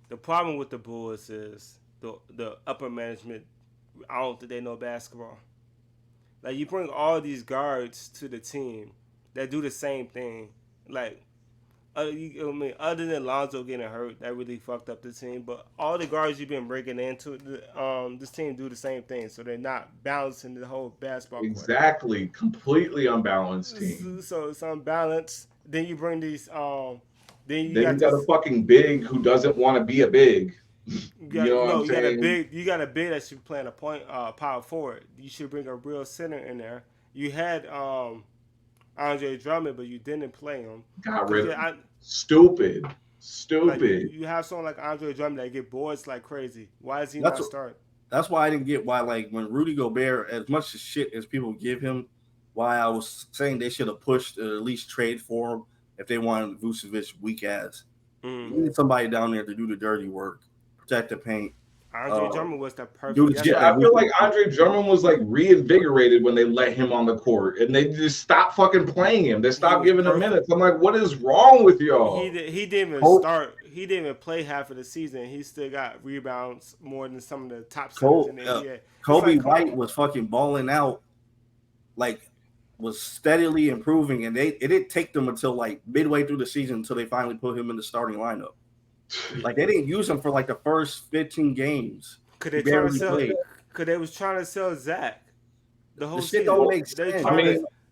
The problem with the Bulls is the upper management. I don't think they know basketball. Like, you bring all these guards to the team that do the same thing. Like, other than Lonzo getting hurt, that really fucked up the team. But all the guards you've been bringing into this team do the same thing, so they're not balancing the whole basketball. Exactly, completely unbalanced team. So it's unbalanced. Then you bring these. Then you got a fucking big who doesn't want to be a big. You got a big that should play a point power forward. You should bring a real center in there. You had Andre Drummond, but you didn't play him. Got rid of him. Stupid. Like, you have someone like Andre Drummond that get boards like crazy. Why is he not starting? That's why I didn't get why, like, when Rudy Gobert, as much shit as people give him, why I was saying they should have pushed or at least trade for him if they wanted Vucevic weak ass. You need somebody down there to do the dirty work, protect the paint, Andre Drummond was the perfect. Dude, yeah, I feel like Andre Drummond was like reinvigorated when they let him on the court, and they just stopped fucking playing him. They stopped giving him minutes. I'm like, what is wrong with y'all? He didn't even start. He didn't even play half of the season. He still got rebounds more than some of the top centers in the NBA. Kobe White was fucking balling out, like was steadily improving, and it didn't take them until like midway through the season until they finally put him in the starting lineup. Like they didn't use him for like the first 15 games. Could they trying to sell? Because they was trying to sell Zach the whole season. Don't make sense.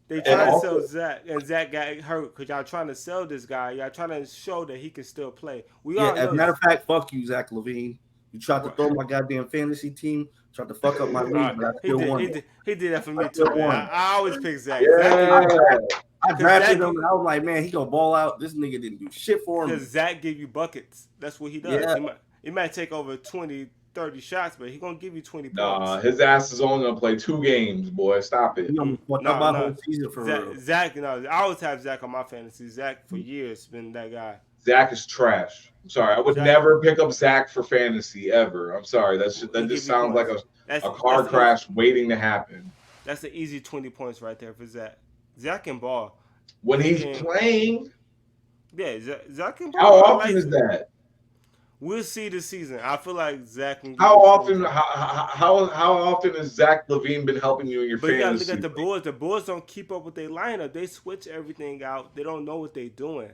They trying to sell Zach, and Zach got hurt because y'all trying to sell this guy. Y'all trying to show that he can still play. As a matter of fact, fuck you, Zach LaVine. You tried to throw my goddamn fantasy team. Tried to fuck up my league, but I still won. He did that for me too. I always pick Zach. Yeah. I drafted him, and I was like, man, he gonna ball out. This nigga didn't do shit for him. Because Zach give you buckets. That's what he does. Yeah. He might take over 20, 30 shots, but he gonna give you 20 points. Nah, his ass is only gonna play 2 games, boy. Stop it. He almost fucked up my whole season for real. Zach, I always have Zach on my fantasy. Zach for years been that guy. Zach is trash. I'm sorry. I would never pick up Zach for fantasy ever. I'm sorry. That just sounds like a car crash waiting to happen. That's an easy 20 points right there for Zach. Zach can ball. When he's playing. Yeah, Zach can ball. How often is that? We'll see this season. I feel like Zach can. How often has Zach LaVine been helping you in your fantasy? But you gotta look at the Bulls. The Bulls don't keep up with their lineup. They switch everything out. They don't know what they're doing.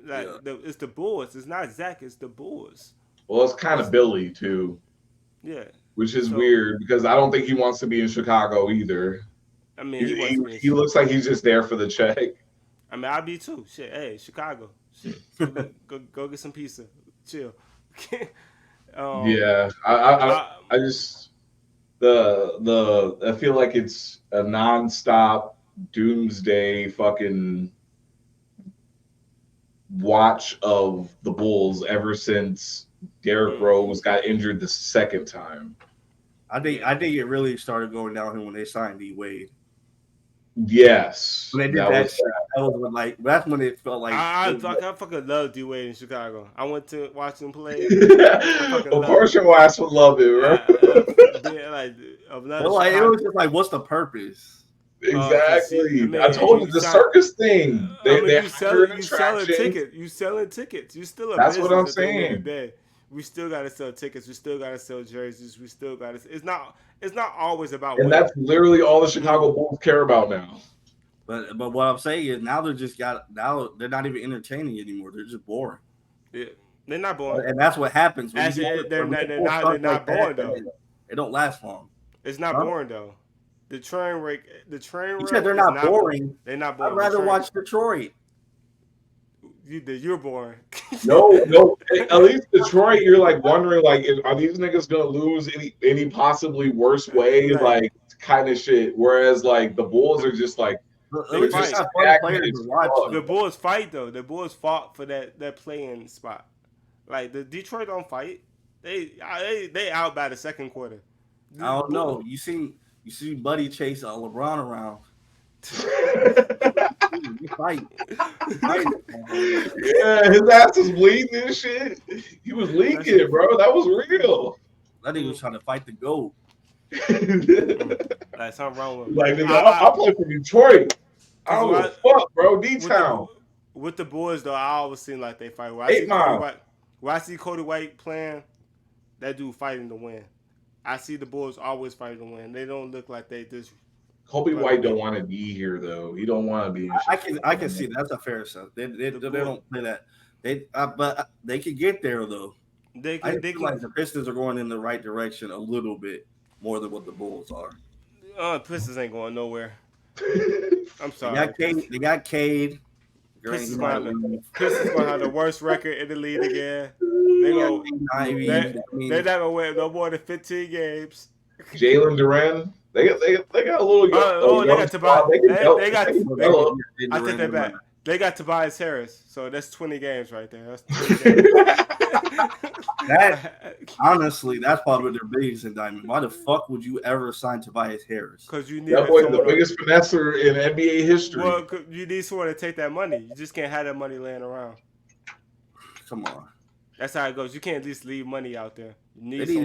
It's the Bulls. It's not Zach. It's the Bulls. Well, it's kind of Billy too. Yeah. Which is weird because I don't think he wants to be in Chicago either. I mean, he looks like he's just there for the check. I mean, I'll be too. Shit, hey, Chicago. Shit. go get some pizza. Chill. Yeah, I just I feel like it's a nonstop doomsday fucking watch of the Bulls ever since Derrick Rose got injured the second time. I think it really started going downhill when they signed D Wade. Yes, when they did that shit, that was when, like, that's when it felt like I fucking love D Wade in Chicago. I went to watch him play. Of course, your ass would love it, bro. It was just like, what's the purpose? Exactly. I told you the circus thing. You selling tickets. You selling tickets. You still a That's business what I'm saying. We still gotta sell tickets. We still gotta sell jerseys. We still gotta. It's not always about. And that's literally all the Chicago Bulls care about now. But what I'm saying is now they're not even entertaining anymore. They're just boring. Yeah, they're not boring. And that's what happens. They're not boring though. It don't last long. It's not boring though. The train wreck. You said they're not boring. They're not boring. I'd rather watch Detroit. You're boring. No. At least Detroit, you're like wondering, like, are these niggas gonna lose any possibly worse way, like kind of shit. Whereas like the Bulls are just like the Bulls fight though. The Bulls fought for that play-in spot. Like the Detroit don't fight. They out by the second quarter. I don't know. You see Buddy chase LeBron around. You fight. Yeah, his ass was bleeding and shit. He was leaking, bro. That was real. That nigga was trying to fight the GOAT. Like something wrong with like I play for Detroit. I don't give a fuck, bro. D-Town. With the boys though, I always seem like they fight. When I see Cody White playing, that dude fighting to win. I see the Bulls always fighting to win. They don't look like they just. Kobe White don't want to be here though. He don't want to be. I can see that's a fair stuff. They don't play that. But they can get there though. They feel like the Pistons are going in the right direction a little bit more than what the Bulls are. Pistons ain't going nowhere. I'm sorry. They got Cade. Pistons going to have the worst record in the league again. They're not gonna win no more than 15 games. Jalen Duran, they got a little. They got Tobias. I take that back. They got Tobias Harris, so that's 20 games right there. That's 20 games. Honestly, that's probably their biggest indictment. Why the fuck would you ever sign Tobias Harris? Because you need that boy, the biggest finesser in NBA history. Well, you need someone to take that money. You just can't have that money laying around. Come on. That's how it goes. You can't just leave money out there. You need They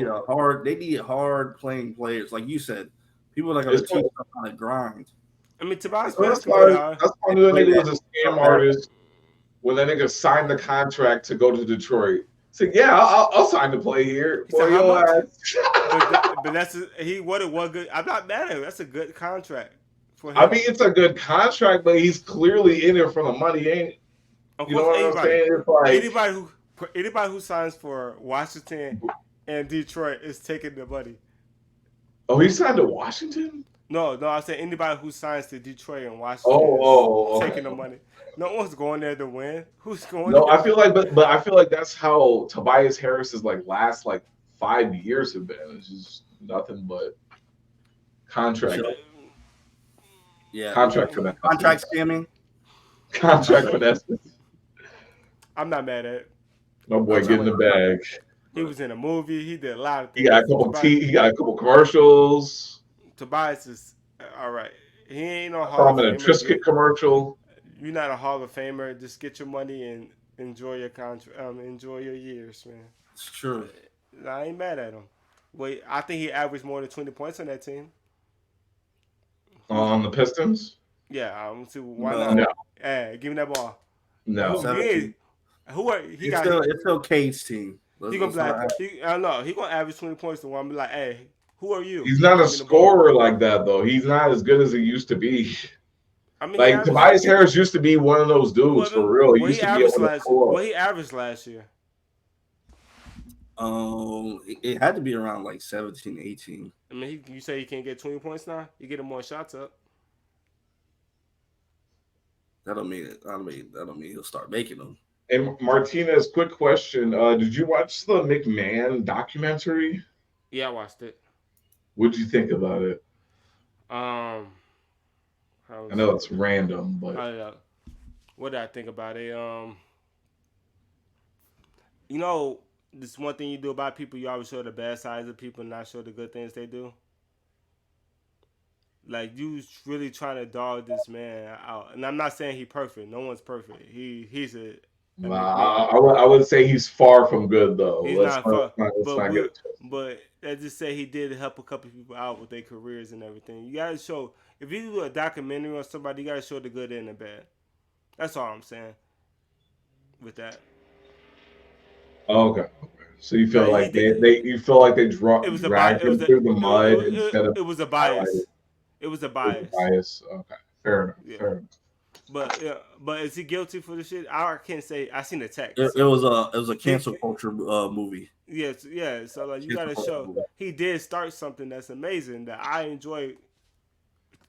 need hard playing players, like you said. People that are gonna teach them how to grind. I mean, Tobias That's can play why hard. that's why that nigga was a scam artist when that nigga signed the contract to go to Detroit. Said, yeah, I'll sign to play here. He said, Boy, how yo much? ass. But that's he wanted one good. I'm not mad at him. That's a good contract for him. I mean, it's a good contract, but he's clearly in it for the money, ain't? Of You know course, what I'm saying? It's like anybody who signs for Washington and Detroit is taking the money. Oh, he signed to Washington? No, I said anybody who signs to Detroit and Washington is taking the money. No one's going there to win. Who's going No, there? I feel like, but I feel like that's how Tobias Harris's last 5 years have been. It's just nothing but contract. Yeah, contract finesse. Contract scamming. Contract finesse. I'm not mad at it. My boy getting the bag. He was in a movie. He did a lot of things. He got a couple commercials. Tobias is all right. He ain't no Hall of Famer. A Triscuit commercial. You're not a Hall of Famer. Just get your money and enjoy your contract. Enjoy your years, man. It's true. I ain't mad at him. Wait, I think he averaged more than 20 points on that team. On the Pistons? Yeah, I'm see why not? No. Hey, give me that ball. No. It's still Cade's team. He gonna be like, I don't know. He gonna average 20 points to one. Be like, hey, who are you? He's not a scorer like that though. He's not as good as he used to be. I mean, Tobias Harris used to be one of those dudes for real. He used to be able to score. What he averaged last year? It had to be around 17, 18. I mean, you say he can't get 20 points now? You get him more shots up. That don't mean he'll start making them. And Martinez, quick question: did you watch the McMahon documentary? Yeah, I watched it. What'd you think about it? I know it's random, but what did I think about it? This one thing you do about people, you always show the bad sides of people and not show the good things they do. Like, you really trying to dog this man out. And I'm not saying he's perfect. No one's perfect. He's a I would say he's far from good, though. He's not far. But let's just say he did help a couple of people out with their careers and everything. You got to show, if you do a documentary on somebody, you got to show the good and the bad. That's all I'm saying with that. Okay. So you feel like they dragged him through the mud instead of... It was a bias. It was a bias. Okay. Fair enough. Yeah. Fair enough. But is he guilty for the shit? I can't say. I seen the text. It was a cancel culture movie. Yes, yeah. So you gotta show he did start something that's amazing that I enjoy.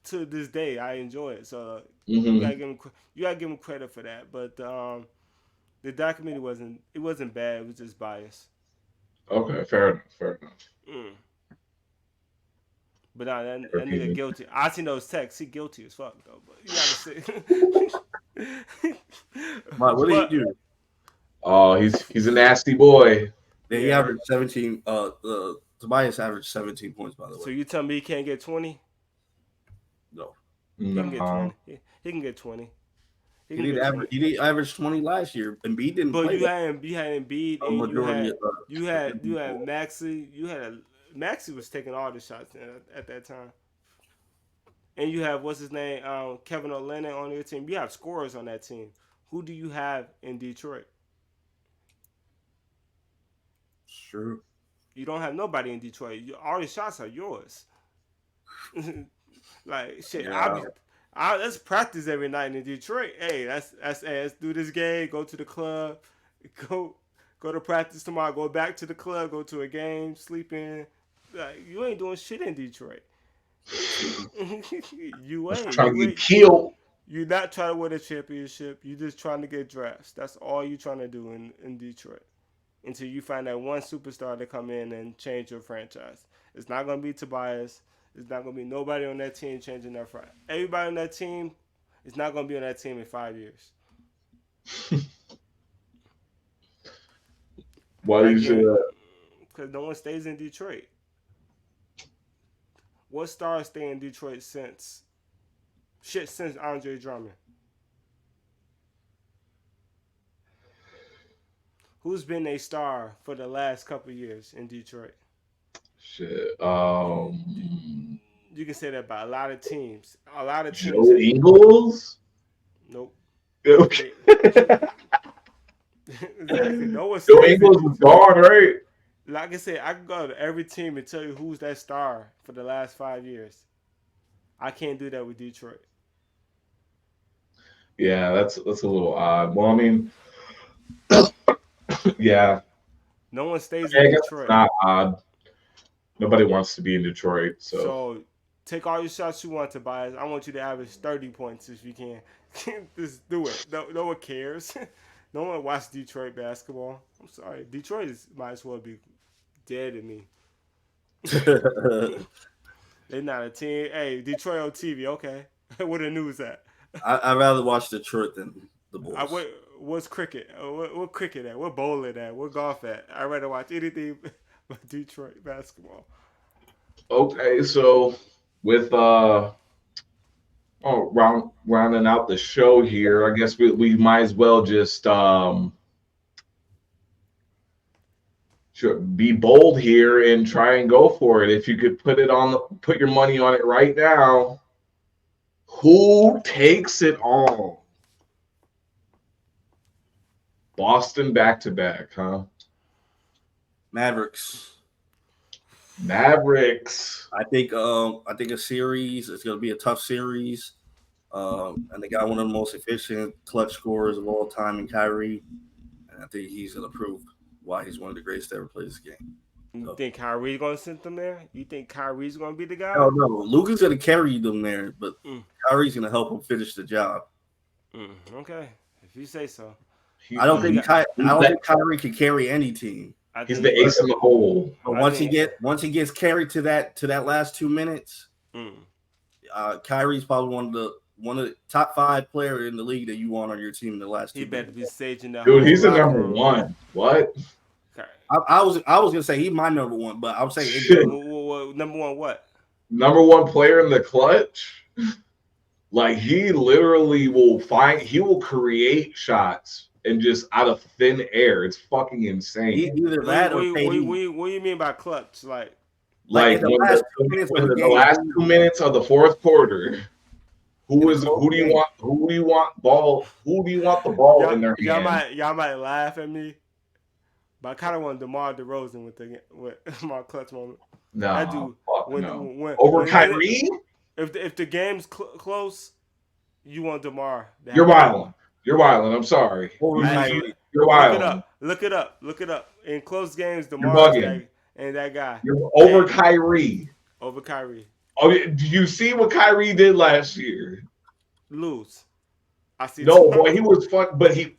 To this day, I enjoy it. So you gotta give him credit for that. But the documentary wasn't bad. It was just biased. Okay, fair enough. But nah, that nigga guilty. I seen those texts. He guilty as fuck though. But you gotta say. What did he do? Oh, he's a nasty boy. Yeah, he averaged 17. Tobias averaged 17 points, by the way. So you tell me he can't get 20? No. He can get 20. He can get 20. He did average 20 last year. Embiid didn't play. But you had Embiid, and you had Maxey. Maxey was taking all the shots at that time. And you have, what's his name, Kevin O'Leary on your team. You have scorers on that team. Who do you have in Detroit? Sure. You don't have nobody in Detroit. All the shots are yours. Like, shit, yeah. Let's practice every night in Detroit. Hey, let's do this game, go to the club, go to practice tomorrow, go back to the club, go to a game, sleep in. Like, you ain't doing shit in Detroit. You ain't trying to get killed. You're not trying to win a championship. You're just trying to get drafts. That's all you're trying to do in Detroit. Until you find that one superstar to come in and change your franchise. It's not going to be Tobias. It's not going to be nobody on that team changing their franchise. Everybody on that team is not going to be on that team in 5 years. Why do you say that? Because no one stays in Detroit. What stars stay in Detroit since Andre Drummond? Who's been a star for the last couple of years in Detroit? Shit. You can say that about a lot of teams. A lot of teams Joe have. Ingles. Nope. Okay. Exactly. No one Joe stays in Ingles is Detroit. gone, right? Like I said, I can go to every team and tell you who's that star for the last 5 years. I can't do that with Detroit. Yeah, that's a little odd. Well, I mean, yeah, No one stays I in guess it's Detroit. not odd. Nobody wants to be in Detroit, so So take all your shots you want, Tobias. I want you to average 30 points if you can. Just do it. No one cares. No one watches Detroit basketball. I'm sorry. Might as well be dead to me. They're not a team. Hey, Detroit on TV. Okay. Where the news at? I'd rather watch Detroit than the Bulls. What's cricket? What cricket at? What bowling at? What golf at? I'd rather watch anything but Detroit basketball. okay. So with rounding out the show here, I guess we might as well just be bold here and try and go for it. If you could put your money on it right now, who takes it all? Boston back to back, huh? Mavericks. Mavericks. I think a series. It's going to be a tough series. And they got one of the most efficient clutch scorers of all time in Kyrie. And I think he's going to prove why he's one of the greatest to ever play this game. You think Kyrie's going to send them there? You think Kyrie's going to be the guy? No. Luka's going to carry them there, but Kyrie's going to help him finish the job. Okay, if you say so. I don't think Kyrie can carry any team. He's the ace in the hole. But once he gets carried to that last 2 minutes, Kyrie's probably one of the top 5 player in the league that you want on your team in the last 2 He better minutes. be saging that. Dude, he's a number one. What? I was gonna say he's my number one, but I'm saying number one what? Number one player in the clutch. Like he literally he will create shots and just out of thin air. It's fucking insane. Either that or what do you mean by clutch? Like the last 2 minutes of the fourth quarter. Who do you want the ball in their hand? Y'all might laugh at me, but I kind of want DeMar DeRozan with my clutch moment. No, over Kyrie. If the game's close, you want DeMar. You're wilding. I'm sorry. You're wilding. Look it up. In close games, DeMar and that guy. You're over Kyrie. Over Kyrie. Oh, do you see what Kyrie did last year? Lose. I see. No, boy, he was fun. But he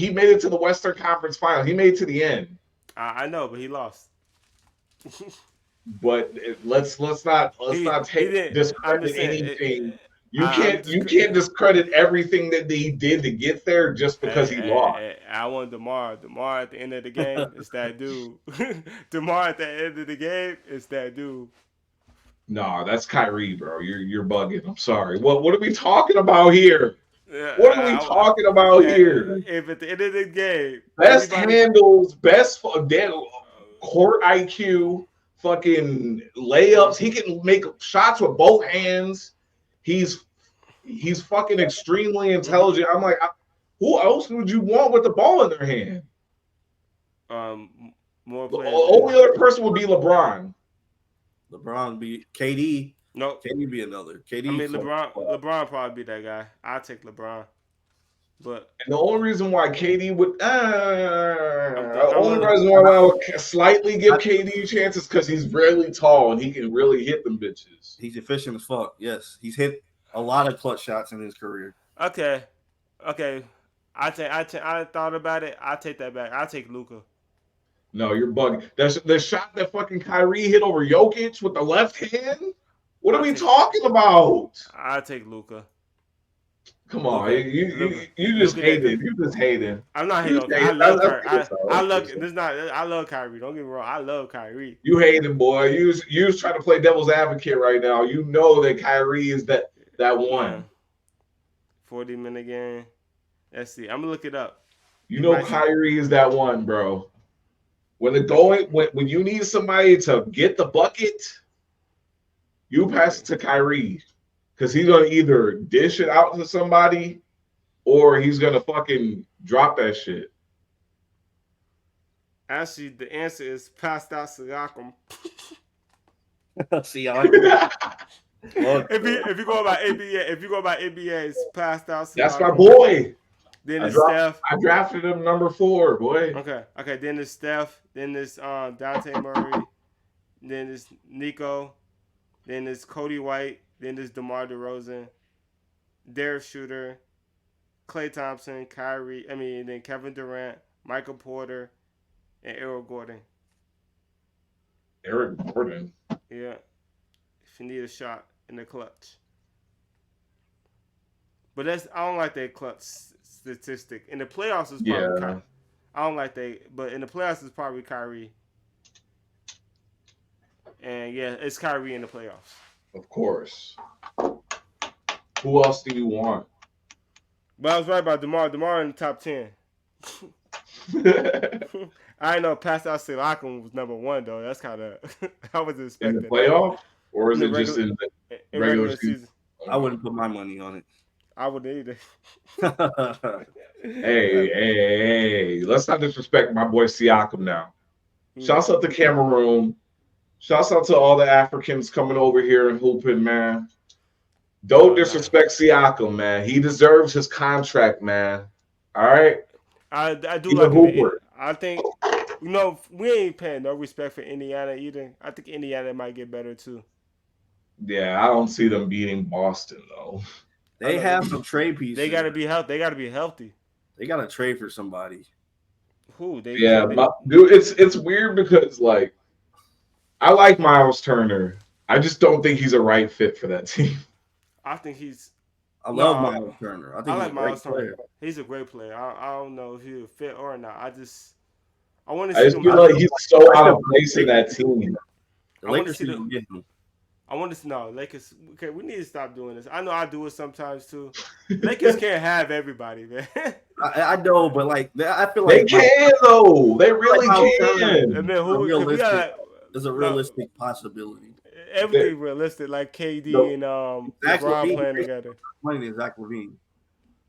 made it to the Western Conference Final? He made it to the end. I know, but he lost. But let's not discredit anything. You can't discredit everything that he did to get there just because he lost. I want DeMar. DeMar at the end of the game is that dude. DeMar at the end of the game is that dude. No, that's Kyrie, bro. You're bugging. I'm sorry. What are we talking about here? What are we talking about here? If at the end of the game, best handles, best court IQ, fucking layups. He can make shots with both hands. He's fucking extremely intelligent. I'm like, who else would you want with the ball in their hand? More the players. only other person would be LeBron. LeBron be KD. No, KD be another. KD. I mean LeBron probably be that guy. I'll take LeBron. But the only reason why KD would reason why I would slightly give KD a chance is because he's really tall and he can really hit them bitches. He's efficient as fuck. Yes, he's hit a lot of clutch shots in his career. Okay. I thought about it. I take that back. I take Luka. No, you're bugging. The shot that fucking Kyrie hit over Jokic with the left hand. What are we talking about? I take Luka. Come on, you just hated. You just hated. I'm not hating. I love Kyrie. I love Kyrie. Don't get me wrong. I love Kyrie. You hating, boy. You was trying to play devil's advocate right now. You know that Kyrie is that one. 40-minute game. Let's see. I'm gonna look it up. You know Kyrie is that one, bro. When when you need somebody to get the bucket, you pass it to Kyrie. Because he's gonna either dish it out to somebody or he's gonna fucking drop that shit. Actually, the answer is passed out Siakam. See, I like that. if you go by NBA, it's passed out Siakam. That's my boy. Then it's Steph. I drafted him number 4, boy. Okay. Then it's Steph. Then it's Dante Murray. Then it's Nico. Then it's Cody White. Then it's DeMar DeRozan. Derek Shooter. Klay Thompson. Kyrie. Then Kevin Durant. Michael Porter. And Eric Gordon. Eric Gordon? Yeah. If you need a shot in the clutch. But I don't like that clutch statistic. In the playoffs, it's probably Kyrie. I don't like that. But in the playoffs, it's probably Kyrie. And yeah, it's Kyrie in the playoffs. Of course. Who else do you want? But I was right about DeMar. DeMar in the top 10. I know passed out Siakam was number 1 though. That's kind of I was expecting. In the playoff, or is it just in the regular season? I wouldn't put my money on it. I wouldn't either. Hey, let's not disrespect my boy Siakam now. Shouts out to Cameroon. Shouts out to all the Africans coming over here and hooping, man. Don't disrespect Siakam, man. He deserves his contract, man. All right. I do like Hooper. I think we ain't paying no respect for Indiana either. I think Indiana might get better too. Yeah, I don't see them beating Boston though. They have some trade pieces. They gotta be healthy. They gotta trade for somebody. Who? Dude, it's weird because like I like Miles Turner. I just don't think he's a right fit for that team. I think he's. I love Miles Turner. I like Miles Turner. He's a great player. I don't know if he'll fit or not. I want to see. I just feel like he's so out of place in that team. The Lakers didn't get him. I want to see Lakers. Okay, we need to stop doing this. I know I do it sometimes too. Lakers can't have everybody, man. I know, but like I feel like they can though. They really can. There's a realistic possibility. Everything realistic, like KD and LeBron playing together. Playing Zach LaVine,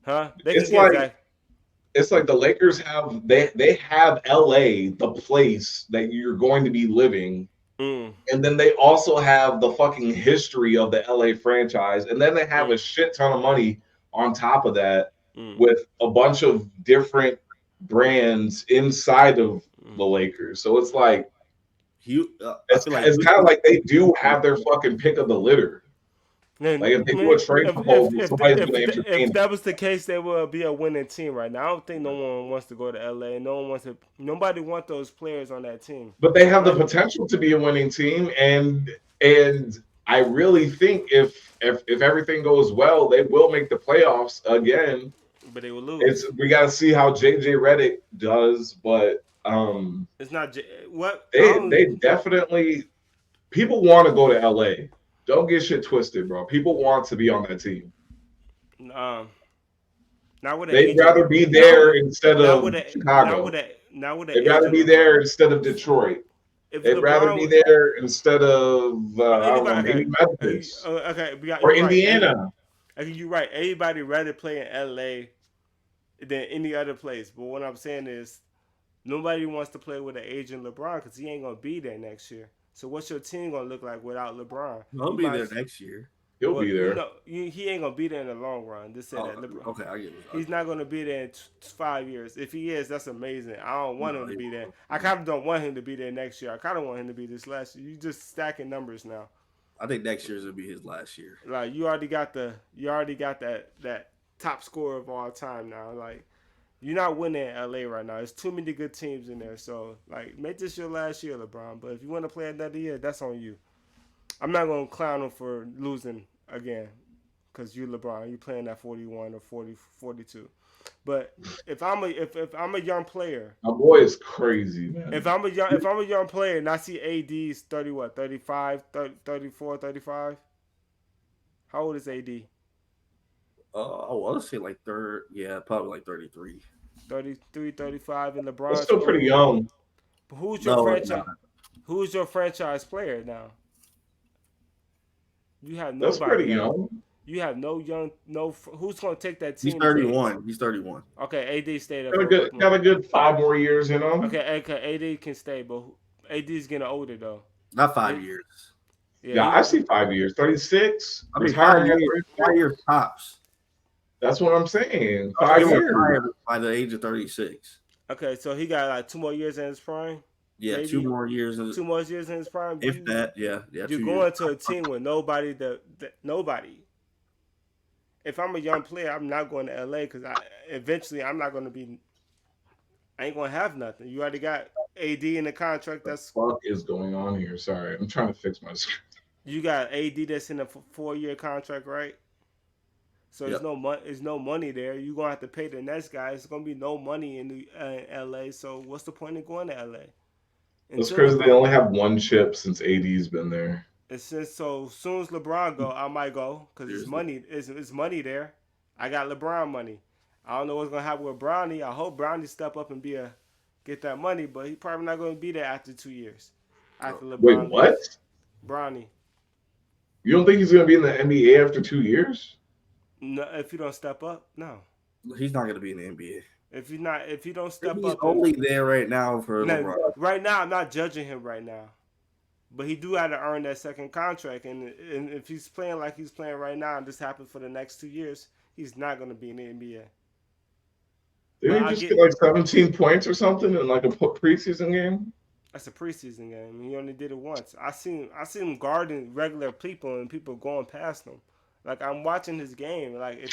huh? It's like the Lakers have they have LA, the place that you're going to be living, and then they also have the fucking history of the LA franchise, and then they have a shit ton of money on top of that with a bunch of different brands inside of the Lakers. So it's like. It's kind of like they do have their fucking pick of the litter. Like if they do a trade proposal, somebody's going to entertain. If that was the case, they would be a winning team right now. I don't think no one wants to go to LA. Nobody wants those players on that team. But they have the potential to be a winning team, and I really think if everything goes well, they will make the playoffs again. But they will lose. We got to see how JJ Redick does, but. It's not what they definitely people want to go to LA. Don't get shit twisted, bro. People want to be on that team. They'd rather be there instead of Chicago. They'd rather be there instead of Detroit. They'd rather be there instead of maybe Memphis or Indiana. I think you're right. Everybody rather play in LA than any other place. But what I'm saying is. Nobody wants to play with an aging LeBron because he ain't going to be there next year. So what's your team going to look like without LeBron? He'll be there next year. He'll be there. He ain't going to be there in the long run. Just say that. LeBron. Okay, I get it. He's not going to be there in 5 years. If he is, that's amazing. I don't want him to be there. I kind of don't want him to be there next year. I kind of want him to be this last year. You just stacking numbers now. I think next year's going to be his last year. Like you already got that top scorer of all time now. Like. You're not winning in LA right now. There's too many good teams in there. So, like, make this your last year, LeBron. But if you want to play another year, that's on you. I'm not going to clown him for losing again because you're LeBron. You're playing at 41 or 40, 42. But if I'm a young player. My boy is crazy, man. If I'm a young player and I see AD's 35, 34, 35. How old is AD? I want to say like probably like 33. 33, 35, and That's LeBron's still pretty 41. young. But who's your No, it's franchise? not. Who's your franchise player now? You have That's nobody pretty that young. you have no young no. Who's going to take that He's team? 31. He's 31. Okay, AD stayed there Got a for a good, couple got more. a good 5 more years in him. Okay, AD can stay, but AD's getting older though. Not 5 It- years. yeah, Yeah, I see 5 years. 36. I mean, Retire 5 years. at 5 36. years tops. That's what I'm saying. I think 5 he'll years. retire by the age of 36. Okay, so he got like 2 more years in his prime. Yeah, Maybe 2 more years. 2 more years in his prime. If that, yeah. You're 2 going years. to a team with nobody. Nobody. If I'm a young player, I'm not going to LA because eventually I'm not going to be. I ain't going to have nothing. You already got AD in the contract. That's What is going on here? Sorry, I'm trying to fix my screen. you got AD that's in a 4-year contract, right? So Yep. there's no money there. You're gonna have to pay the next guy. It's gonna be no money in LA. So what's the point of going to LA? That's Until because they only have one chip since AD's been there. As soon as LeBron go, I might go because it's money. It's money there. I got LeBron money. I don't know what's gonna happen with Brownie. I hope Brownie step up and get that money, but he probably not gonna be there after 2 years. After LeBron Wait, what? leaves. Brownie. You don't think he's gonna be in the NBA after 2 years? No, if you don't step up, no. He's not going to be in the NBA. If you don't step He's up, only there right now for LeBron. Right now, I'm not judging him right now, but he do have to earn that second contract, and if he's playing like he's playing right now, and this happens for the next 2 years, he's not going to be in the NBA. Didn't he just get like 17 points or something in like a preseason game? That's a preseason game. He only did it once. I seen him guarding regular people and people going past him. Like I'm watching his game. Like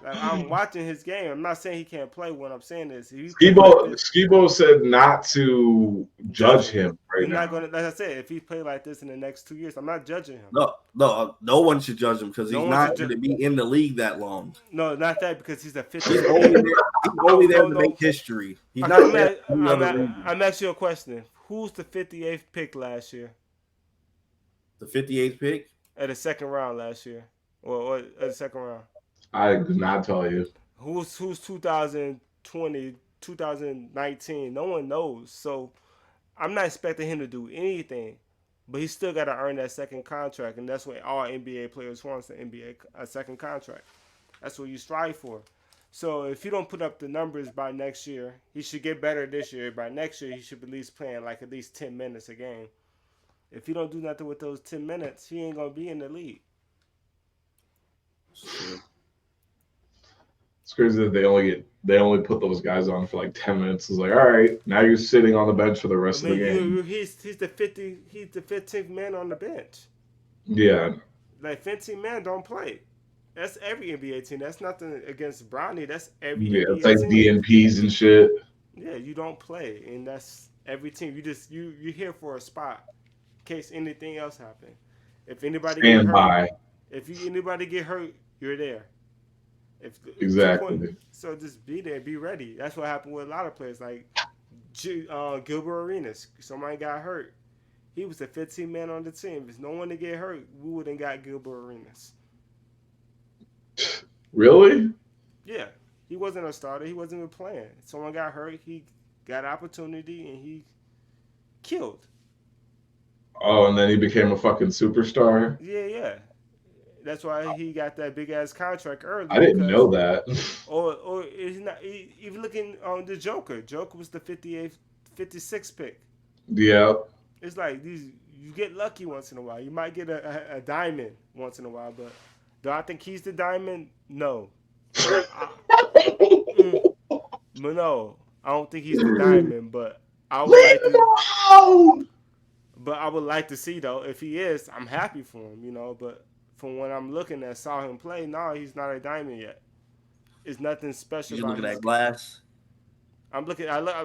I'm watching his game. I'm not saying he can't play. What I'm saying is, Skibo said not to judge him right now. Not gonna, like I said, if he play like this in the next 2 years, I'm not judging him. No one should judge him because he's not going to be in the league that long. No, not that because he's a 50. He's only there to make history. He's not there. I'm asking you a question. Who's the 58th pick last year? The 58th pick at the second round last year, or at the second round. I could not tell you. Who's 2020, 2019? No one knows. So I'm not expecting him to do anything, but he still got to earn that second contract, and that's what all NBA players want: a second contract. That's what you strive for. So if you don't put up the numbers by next year, he should get better this year. By next year, he should be at least playing like at least 10 minutes a game. If you don't do nothing with those 10 minutes, he ain't gonna be in the league. It's crazy that they only put those guys on for like 10 minutes. It's like, all right, now you're sitting on the bench for the rest of the game. He's the 15th man on the bench. Yeah. Like 15 men don't play. That's every NBA team. That's nothing against Brownie. That's every NBA it's like team. DNPs and shit. Yeah, you don't play, and that's every team. You're here for a spot in case anything else happens. If anybody Stand by. Anybody get hurt, you're there. Exactly. So just be there, be ready. That's what happened with a lot of players, like Gilbert Arenas. Somebody got hurt. He was a 15 man on the team. If no one to get hurt, we wouldn't got Gilbert Arenas. Really? Yeah, he wasn't a starter. He wasn't even playing. Someone got hurt. He got opportunity and he killed. Oh, and then he became a fucking superstar. Yeah. That's why he got that big ass contract early. I didn't know that. Or is not even looking on the Joker. Joker was the 56th pick. Yeah. It's like you get lucky once in a while. You might get a diamond once in a while, but do I think he's the diamond? No. No, I don't think he's the diamond, but I would like to see though. If he is, I'm happy for him, but from when I'm looking at saw him play, no, he's not a diamond yet. It's nothing special. You look at that glass. I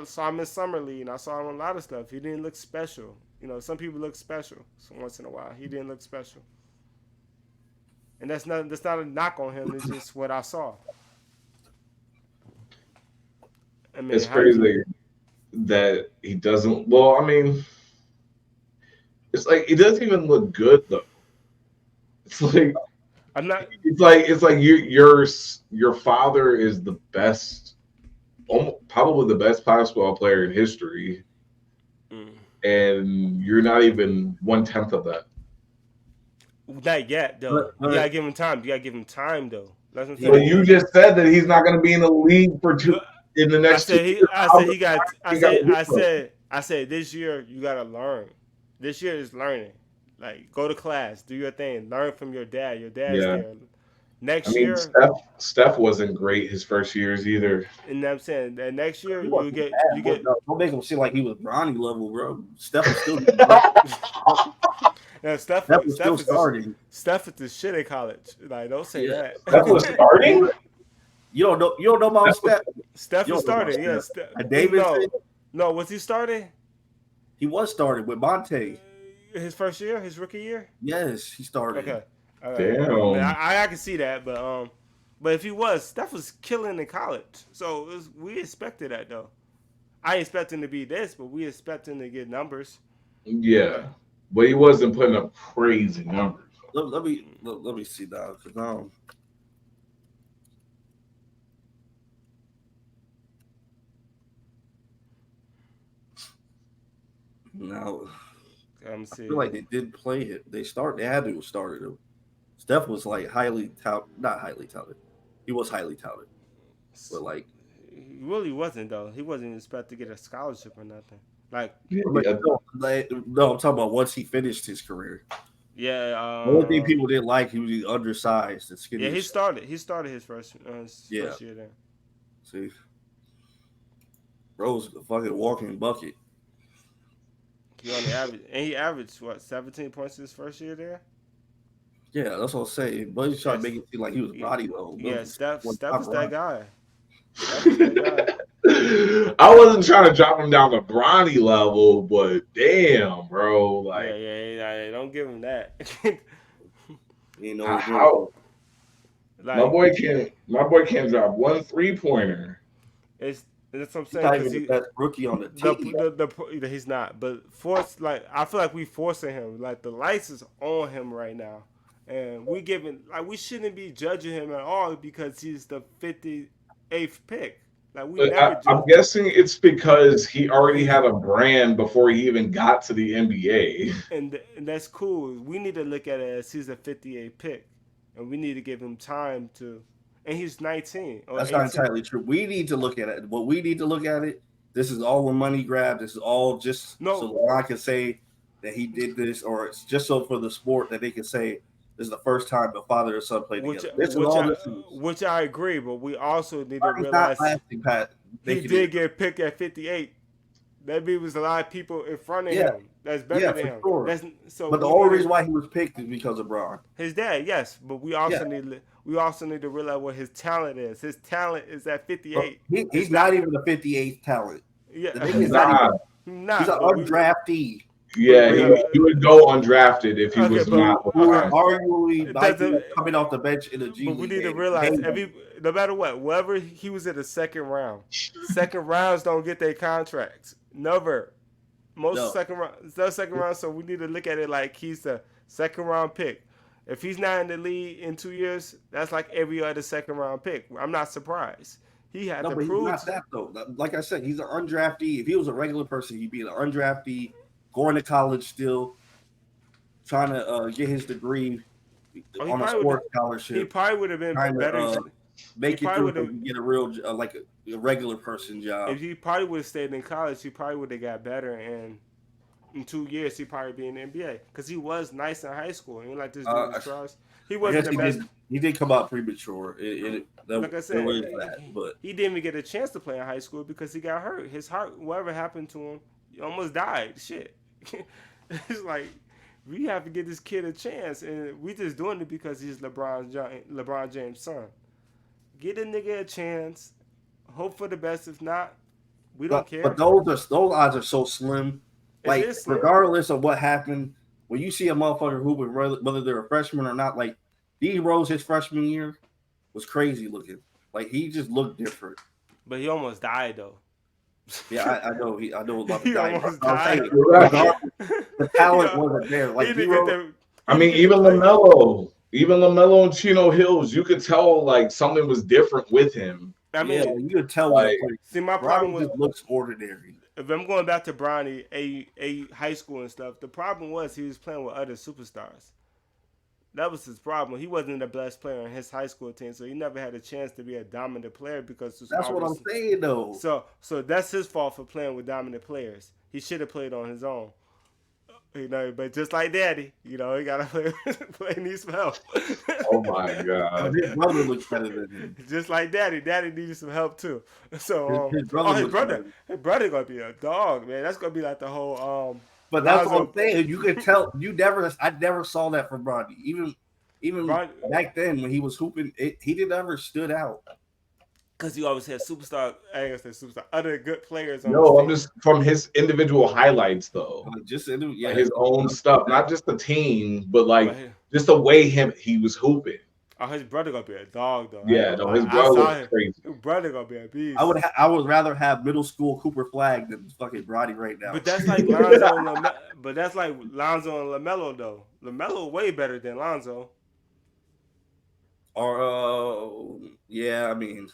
saw him in Summer League and I saw him in a lot of stuff. He didn't look special. Some people look special once in a while. He didn't look special. And that's not a knock on him. It's just what I saw. I mean, it's crazy that he doesn't. Well, I mean, it's like he doesn't even look good though. It's like I'm not. It's like your father is the best probably the best basketball player in history, and you're not even 1/10 of that. Not yet, though. You gotta give him time. You gotta give him time, though. That's what I'm saying. But you just said that he's not going to be in the league for in the next 2 years. I said this year you gotta learn. This year is learning. Like, go to class, do your thing, learn from your dad. Your dad's there. Next year, Steph wasn't great his first years either. And I'm saying that next year you get. Don't make him seem like he was Bronny level, bro. Steph was still. Steph was still starting. Steph is the shit at college. Like, don't say that. Steph was starting. You don't know about Steph. Steph was starting. Yeah, David. No, was he starting? He was starting with Monte. His first year, his rookie year. Yes, he started. Okay. Damn. I can see that, but if he was, Steph was killing in college, so we expected that though. I expect him to be this, but we expect him to get numbers. Yeah, but he wasn't putting up crazy numbers. Let me see now, because now I feel like they did play it. They had to have started him. Steph was like not highly talented. He was highly talented, but like he really wasn't though. He wasn't expected to get a scholarship or nothing. Like no, I'm talking about once he finished his career. Yeah. The only thing people didn't like, he was undersized and skinny. Yeah, he started his first year there. See, Rose a fucking walking bucket. He averaged what 17 points his first year there. Yeah, that's what I'm saying. But he's trying to make it seem like he was body low. Yeah, Steph was that guy. I wasn't trying to drop him down to Bronny level, but damn, bro, like yeah, don't give him that. You know how my boy can't drop one 3-pointer. That's what I'm saying. He's the best rookie on the team. He's not, but I feel like we forcing him. Like, the lights is on him right now, and we shouldn't be judging him at all because he's the 58th pick. Like, I'm guessing it's because he already had a brand before he even got to the NBA. And that's cool. We need to look at it as he's a 58th pick, and we need to give him time to. And he's 19. That's 18. Not entirely true. We need to look at it. What we need to look at it, this is all a money grab. This is all just so LeBron can say that he did this, or it's just so for the sport that they can say this is the first time the father and son played together. Which I agree, but we also need to realize he did get picked at 58. That means a lot of people in front of him that's better than him. Sure. But the only reason why he was picked is because of Bron. His dad, yes, but we also need to realize what his talent is. His talent is at 58. He's not even a 58th talent. Yeah, he's not. He's an undraftee. Yeah, he would go undrafted if he was not. Arguably, coming off the bench in the G League. But we need to realize no matter what, wherever he was in the second rounds don't get their contracts. Never. Second round. So we need to look at it like he's the second round pick. If he's not in the league in 2 years, that's like every other second round pick. I'm not surprised. He had to prove. He's not that though. Like I said, he's an undraftee. If he was a regular person, he'd be an undraftee, going to college still, trying to get his degree on a sports scholarship. He probably would have been better. Make it through and get a real like a regular person job. If he probably would have stayed in college, he probably would have got better, and in 2 years he'd probably be in the NBA because he was nice in high school. He like this dude he wasn't the best. He did come out premature. Like I said, but he didn't even get a chance to play in high school because he got hurt. His heart, whatever happened to him, he almost died. Shit. It's like, we have to give this kid a chance, and we just doing it because he's LeBron James' son. Get a nigga a chance. Hope for the best. If not, we don't care. But those odds are so slim. Like, regardless of what happened, when you see a motherfucker hooping, whether they're a freshman or not, like D Rose his freshman year was crazy looking. Like, he just looked different. But he almost died though. Yeah, I know. I know about the he almost died. The talent wasn't there. Like, even LaMelo and Chino Hills, you could tell like something was different with him. I mean, yeah, you can tell. Like, see, my Bronny problem was just looks ordinary. if I'm going back to Bronny, a high school and stuff. The problem was he was playing with other superstars. That was his problem. He wasn't the best player on his high school team, so he never had a chance to be a dominant player because That's what I'm saying, though. So that's his fault for playing with dominant players. He should have played on his own. But just like Daddy, he gotta play needs some help. oh my god, his brother looks better than him. Just like Daddy needs some help too. So his brother gonna be a dog, man. That's gonna be like the whole But that's what I'm saying. You can tell. I never saw that from Bronny. Even back then when he was hooping, he didn't ever stood out. Because he always had superstar. I ain't gonna say superstar. Other good players. I'm just from his individual highlights though. Just his own stuff, not just the team, but like just the way he was hooping. Oh, his brother gonna be a dog though. Yeah, no, his brother was crazy. His brother gonna be a beast. I would rather have middle school Cooper Flag than fucking Bronny right now. But that's like Lonzo. But that's like Lonzo and LaMelo though. LaMelo way better than Lonzo. Or yeah, I mean.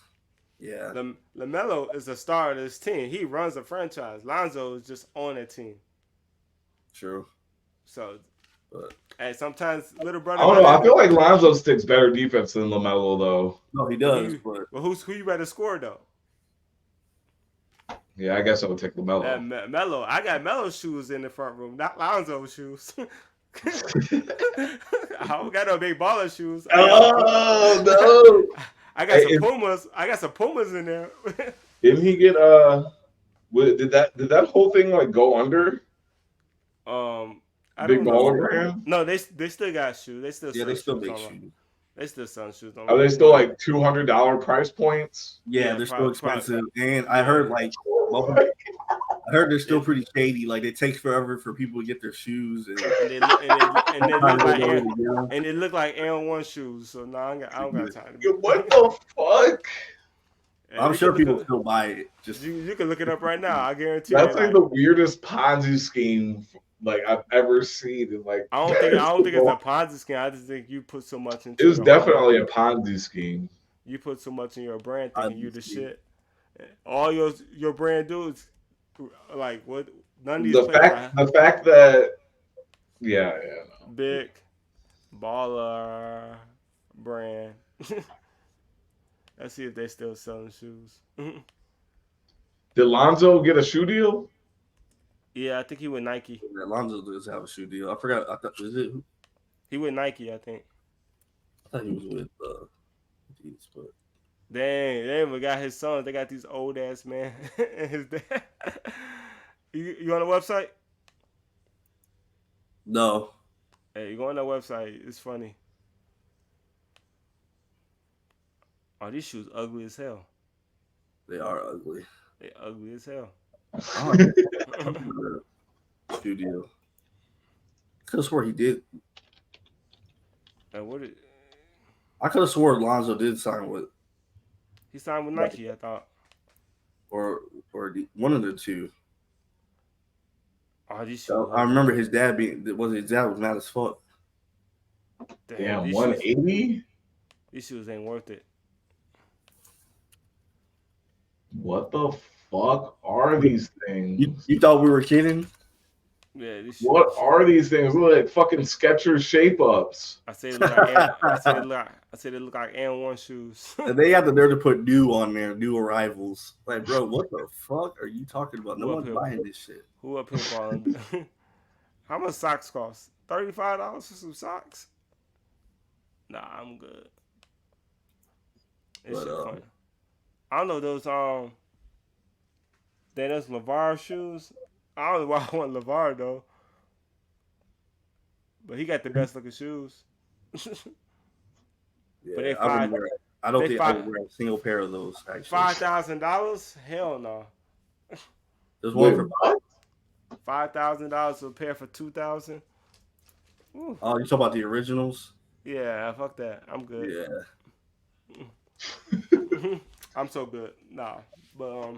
Yeah, LaMelo is the star of this team. He runs a franchise. Lonzo is just on a team. True. So, and sometimes little brother. I don't know. I feel like Lonzo sticks better defense than LaMelo, though. No, he does. But who you better score though? Yeah, I guess I would take LaMelo. Melo, I got Melo shoes in the front room, not Lonzo shoes. I don't got no big baller shoes. Oh no. I got some Pumas. I got some Pumas in there. Didn't he get did that whole thing like go under? I Big don't baller know. brand? No, they still got shoes. They still they still make shoes. They still sell shoes. Are they still like $200 price points? Yeah, they're still expensive. And I heard I heard they're still pretty shady. Like it takes forever for people to get their shoes, and they look like Air One shoes. So no, I don't got time. What the fuck? I'm sure people still buy it. Just you can look it up right now. I guarantee. That's like the weirdest Ponzi scheme like I've ever seen. And like I don't think it's a Ponzi scheme. I just think you put so much into. It was definitely a Ponzi scheme. You put so much in your brand, thinking you the shit. All your brand dudes. Like what? None of these the fact that no. Big baller brand. Let's see if they still selling shoes. Did Lonzo get a shoe deal? Yeah, I think he with Nike. Yeah, Lonzo does have a shoe deal. I forgot. I thought was it? He with Nike, I think. I thought he was with Adidas, but. Dang, they even got his sons. They got these old ass man and his dad. You on the website? No. Hey, you go on that website. It's funny. Oh, these shoes ugly as hell. They are ugly. They ugly as hell. Shoe deal. Could have swore he did. I could have swore Lonzo did sign with. He signed with Nike, I thought. Or one of the two. Oh, these shoes. I remember his dad was mad as fuck. Damn, 180? These shoes ain't worth it. What the fuck are these things? You thought we were kidding? Yeah, these shoes. What are these things? Look like fucking Skechers shape ups. I say it look like Air One shoes. And they have the nerve to put new on there, new arrivals. Like, bro, what the fuck are you talking about? No one's buying this shit. Who up here balling? How much socks cost? $35 for some socks? Nah, I'm good. This shit funny. I don't know those those LeVar shoes. I don't know why I want LeVar though. But he got the best looking shoes. Yeah, but I don't think I would wear a single pair of those. Actually, $5,000? Hell no. There's one for $5,000 a pair for $2,000. Oh, you talking about the originals? Yeah, fuck that. I'm good. Yeah. I'm so good. Nah, but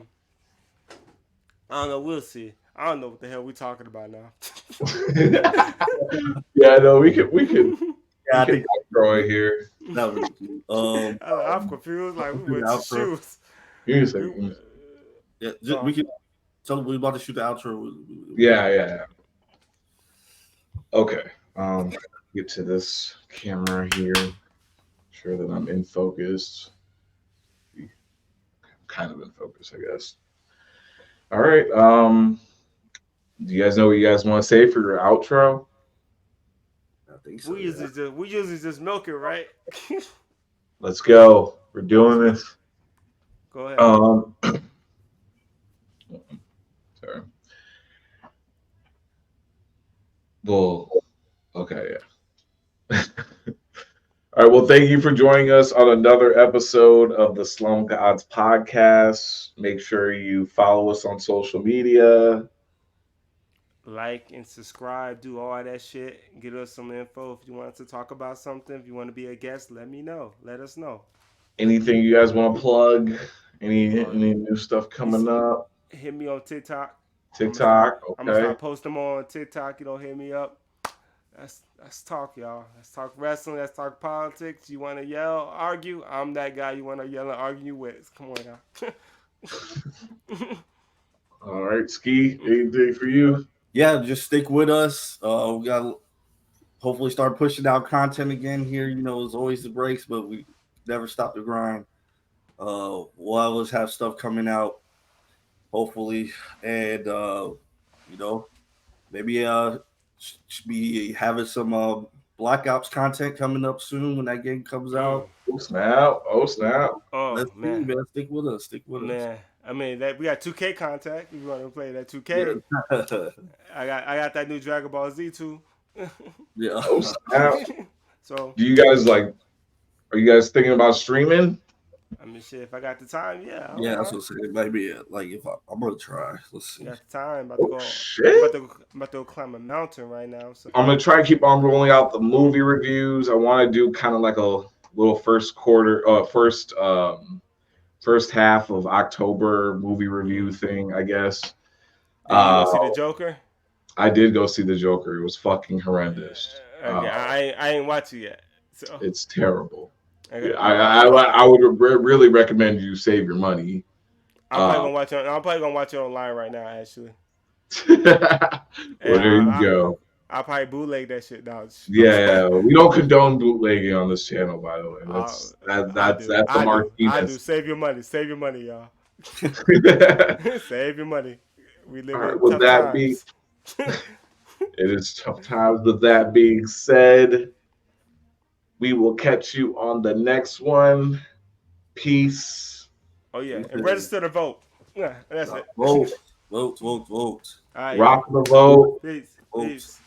I don't know. We'll see. I don't know what the hell we talking about now. Yeah, no, we can. Yeah, I think throw it here. That was I'm confused. Like we went to shoes. Give me a second. Yeah, we can tell them we're about to shoot the outro. Yeah. Okay. Get to this camera here. Sure that I'm in focus. Kind of in focus, I guess. All right. Do you guys know what you guys want to say for your outro? I think so. We usually just milk it, right? Let's go. We're doing this. Go ahead. Sorry. Well, okay, yeah. All right. Well, thank you for joining us on another episode of the SLUM GODS podcast. Make sure you follow us on social media. Like and subscribe, do all that shit. Get us some info if you want to talk about something. If you want to be a guest, let me know. Let us know. Anything you guys want to plug? Any new stuff coming up? Hit me on TikTok. TikTok, I'm gonna start posting more on TikTok. You don't hit me up. Let's talk, y'all. Let's talk wrestling. Let's talk politics. You want to yell, argue? I'm that guy you want to yell and argue with. Come on now. All right, Ski. Anything for you? Yeah, just stick with us. We got to hopefully start pushing out content again here. You know, there's always the breaks, but we never stop the grind. We'll always have stuff coming out, hopefully, and you know, maybe should be having some Black Ops content coming up soon when that game comes out. Oh snap! Oh Let's man. see, man. Stick with us. Man, I mean we got 2K contact. If you want to play that 2K, yeah. I got that new Dragon Ball Z too. Yeah. Oh snap! So, do you guys are you guys thinking about streaming? I mean, shit. If I got the time, yeah. Yeah, that's what I'm saying. Maybe like if I'm gonna try. Let's see. Got the time. I'm about to go climb a mountain right now. So I'm gonna try to keep on rolling out the movie reviews. I want to do kind of like a little first half of October movie review thing, I guess. Did you go see the Joker? I did go see the Joker. It was fucking horrendous. Okay, I ain't watched it yet. So it's terrible. Okay. I would really recommend you save your money. I'm probably gonna watch it online right now, actually. Well, there you go. I'll probably bootleg that shit now. Yeah, we don't condone bootlegging on this channel, by the way. That's the Martinez. I do. Save your money, y'all. Save your money. We live in tough times. It is tough times. With that being said, we will catch you on the next one. Peace. Oh yeah, and register to vote. Yeah, that's it. Vote. All right, rock the vote. Peace.